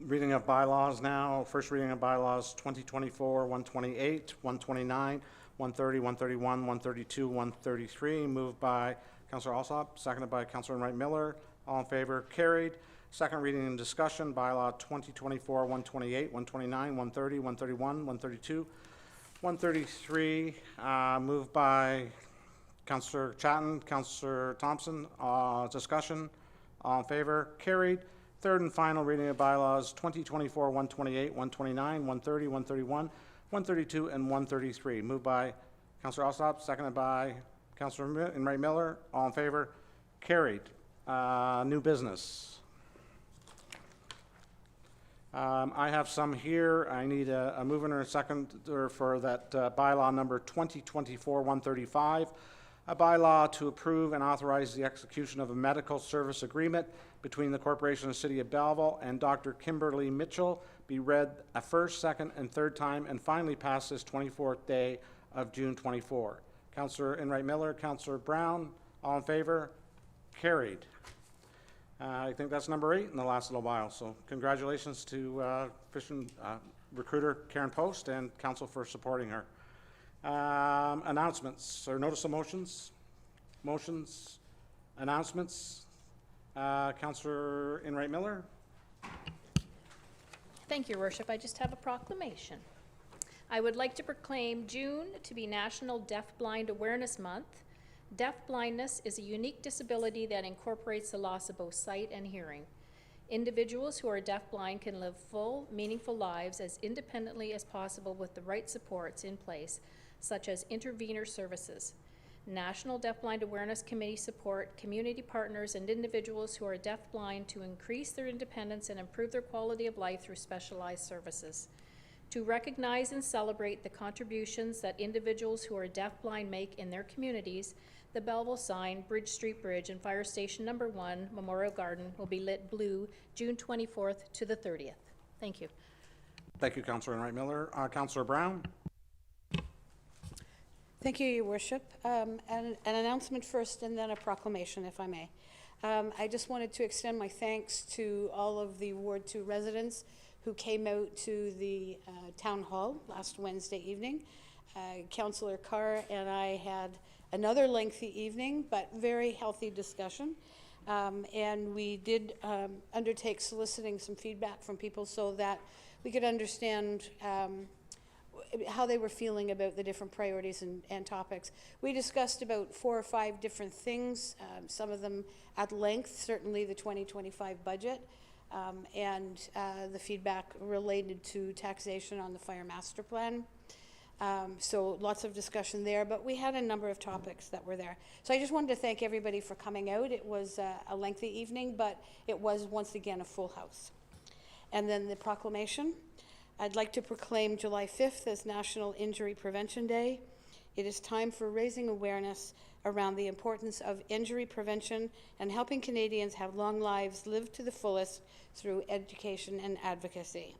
Reading of bylaws now. First reading of bylaws 2024, 128, 129, 130, 131, 132, 133. Moved by Councillor Alsop, seconded by Councillor Enright Miller. All in favor? Carried. Second reading and discussion, bylaw 2024, 128, 129, 130, 131, 132, 133. Moved by Councillor Chatton, Councillor Thompson. Discussion. All in favor? Carried. Third and final reading of bylaws 2024, 128, 129, 130, 131, 132, and 133. Moved by Councillor Alsop, seconded by Councillor Enright Miller. All in favor? Carried. New business. I have some here. I need a mover and a seconder for that bylaw number 2024-135, a bylaw to approve and authorize the execution of a medical service agreement between the Corporation of the City of Belleville and Dr. Kimberly Mitchell, be read a first, second, and third time, and finally passed this 24th day of June 24. Councillor Enright Miller, Councillor Brown, all in favor? Carried. I think that's number 8 in the last little while. So congratulations to fishing recruiter Karen Post and council for supporting her. Announcements or notice of motions? Motions, announcements. Councillor Enright Miller. Thank you, Your Worship. I just have a proclamation. I would like to proclaim June to be National Deafblind Awareness Month. Deafblindness is a unique disability that incorporates the loss of both sight and hearing. Individuals who are deafblind can live full, meaningful lives as independently as possible with the right supports in place, such as intervener services. National Deafblind Awareness Committee support community partners and individuals who are deafblind to increase their independence and improve their quality of life through specialized services. To recognize and celebrate the contributions that individuals who are deafblind make in their communities, the Belleville sign, Bridge Street Bridge, and Fire Station Number 1, Memorial Garden, will be lit blue June 24th to the 30th. Thank you. Thank you, Councillor Enright Miller. Councillor Brown. Thank you, Your Worship. And an announcement first and then a proclamation, if I may. I just wanted to extend my thanks to all of the Ward 2 residents who came out to the town hall last Wednesday evening. Councillor Carr and I had another lengthy evening, but very healthy discussion. And we did undertake soliciting some feedback from people so that we could understand how they were feeling about the different priorities and topics. We discussed about 4 or 5 different things, some of them at length, certainly the 2025 budget, and the feedback related to taxation on the fire master plan. So lots of discussion there, but we had a number of topics that were there. So I just wanted to thank everybody for coming out. It was a lengthy evening, but it was once again a full house. And then the proclamation. I'd like to proclaim July 5th as National Injury Prevention Day. It is time for raising awareness around the importance of injury prevention and helping Canadians have long lives lived to the fullest through education and advocacy.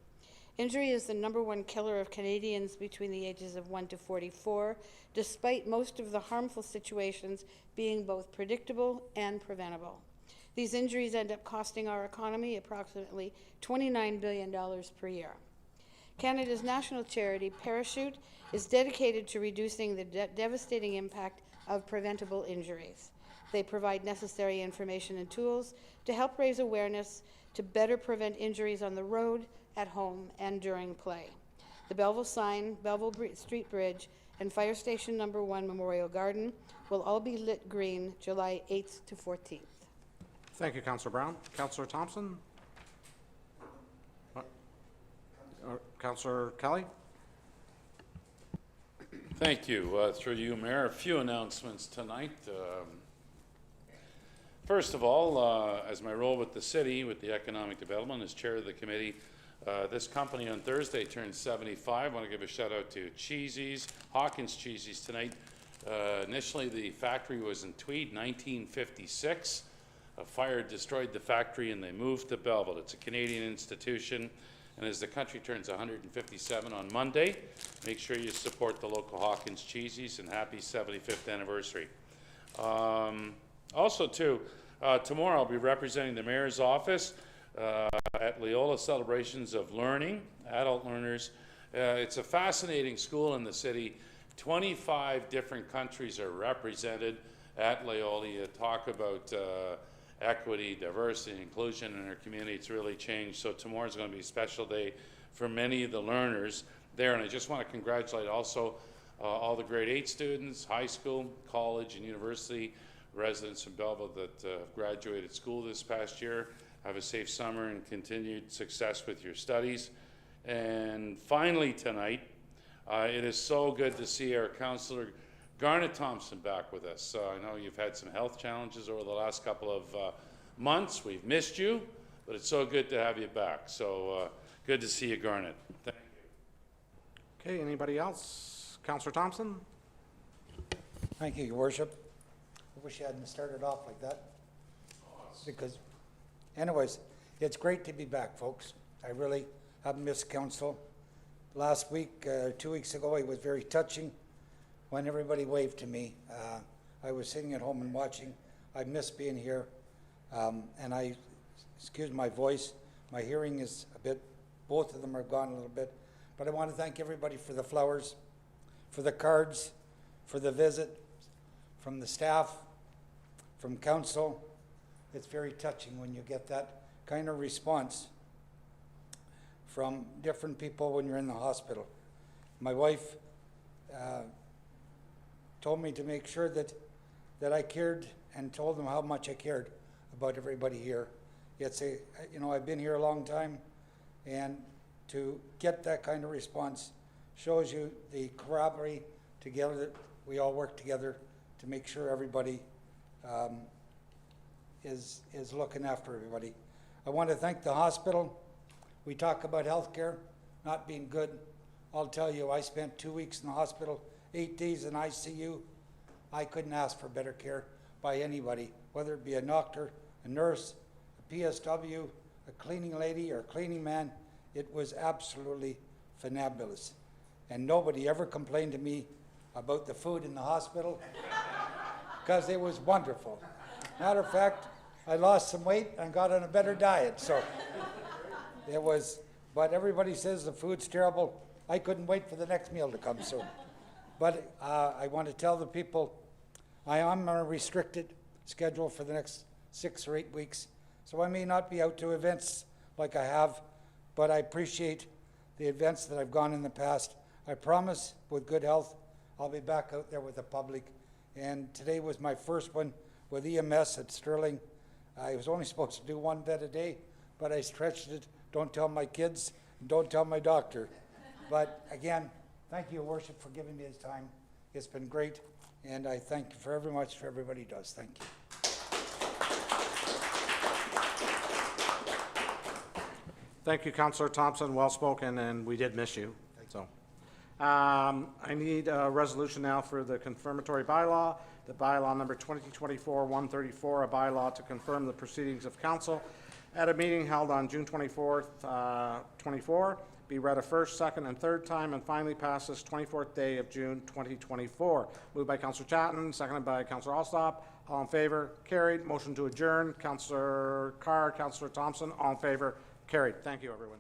Injury is the #1 killer of Canadians between the ages of 1 to 44, despite most of the harmful situations being both predictable and preventable. These injuries end up costing our economy approximately $29 billion per year. Canada's national charity, Parachute, is dedicated to reducing the devastating impact of preventable injuries. They provide necessary information and tools to help raise awareness to better prevent injuries on the road, at home, and during play. The Belleville sign, Street Bridge, and Fire Station No. 1 Memorial Garden will all be lit green July 8th to 14th. Thank you, Councillor Brown. Councillor Thompson? What? Councillor Kelly? Thank you. Through you, Mayor, a few announcements tonight. First of all, as my role with the city, with the economic development, as chair of the committee, this company on Thursday turned 75. I want to give a shout out to Cheesies, Hawkins Cheesies tonight. Initially, the factory was in Tweed, 1956. A fire destroyed the factory and they moved to Belleville. It's a Canadian institution. And as the country turns 157 on Monday, make sure you support the local Hawkins Cheesies, and happy 75th anniversary. Also, too, tomorrow I'll be representing the mayor's office at Loyola Celebrations of Learning, adult learners. It's a fascinating school in the city. 25 different countries are represented at Loyola. You talk about equity, diversity, inclusion in our community. It's really changed. So tomorrow's going to be a special day for many of the learners there. And I just want to congratulate also all the grade 8 students, high school, college, and university residents from Belleville that graduated school this past year. Have a safe summer and continued success with your studies. And finally tonight, it is so good to see our Councillor Garnet Thompson back with us. I know you've had some health challenges over the last couple of months. We've missed you, but it's so good to have you back. So good to see you, Garnet. Thank you. Okay, anybody else? Councillor Thompson? Thank you, Your Worship. I wish I hadn't started off like that. Because, anyways, it's great to be back, folks. I really have missed council. Last week, 2 weeks ago, it was very touching when everybody waved to me. I was sitting at home and watching. I miss being here. And excuse my voice, my hearing is a bit, both of them are gone a little bit. But I want to thank everybody for the flowers, for the cards, for the visit, from the staff, from council. It's very touching when you get that kind of response from different people when you're in the hospital. My wife told me to make sure that I cared and told them how much I cared about everybody here. It's I've been here a long time, and to get that kind of response shows you the camaraderie together, that we all work together to make sure everybody is looking after everybody. I want to thank the hospital. We talk about healthcare not being good. I'll tell you, I spent 2 weeks in the hospital, 8 days in ICU. I couldn't ask for better care by anybody, whether it be a doctor, a nurse, a PSW, a cleaning lady, or a cleaning man. It was absolutely fabulous. And nobody ever complained to me about the food in the hospital, because it was wonderful. Matter of fact, I lost some weight and got on a better diet, so it was, but everybody says the food's terrible. I couldn't wait for the next meal to come soon. But I want to tell the people, I am on a restricted schedule for the next 6 or 8 weeks, so I may not be out to events like I have, but I appreciate the events that I've gone in the past. I promise, with good health, I'll be back out there with the public. And today was my first one with EMS at Sterling. I was only supposed to do 1 bed a day, but I stretched it. Don't tell my kids, and don't tell my doctor. But again, thank you, Your Worship, for giving me this time. It's been great, and I thank you very much for everybody does. Thank you. Thank you, Councillor Thompson. Well spoken, and we did miss you. So, I need a resolution now for the confirmatory bylaw, the bylaw number 2024-134, a bylaw to confirm the proceedings of council at a meeting held on June 24th, 24, be read a first, second, and third time, and finally pass this 24th day of June 2024. Moved by Councillor Chatton, seconded by Councillor Alsop. All in favor? Carried. Motion to adjourn. Councillor Carr, Councillor Thompson, all in favor? Carried. Thank you, everyone.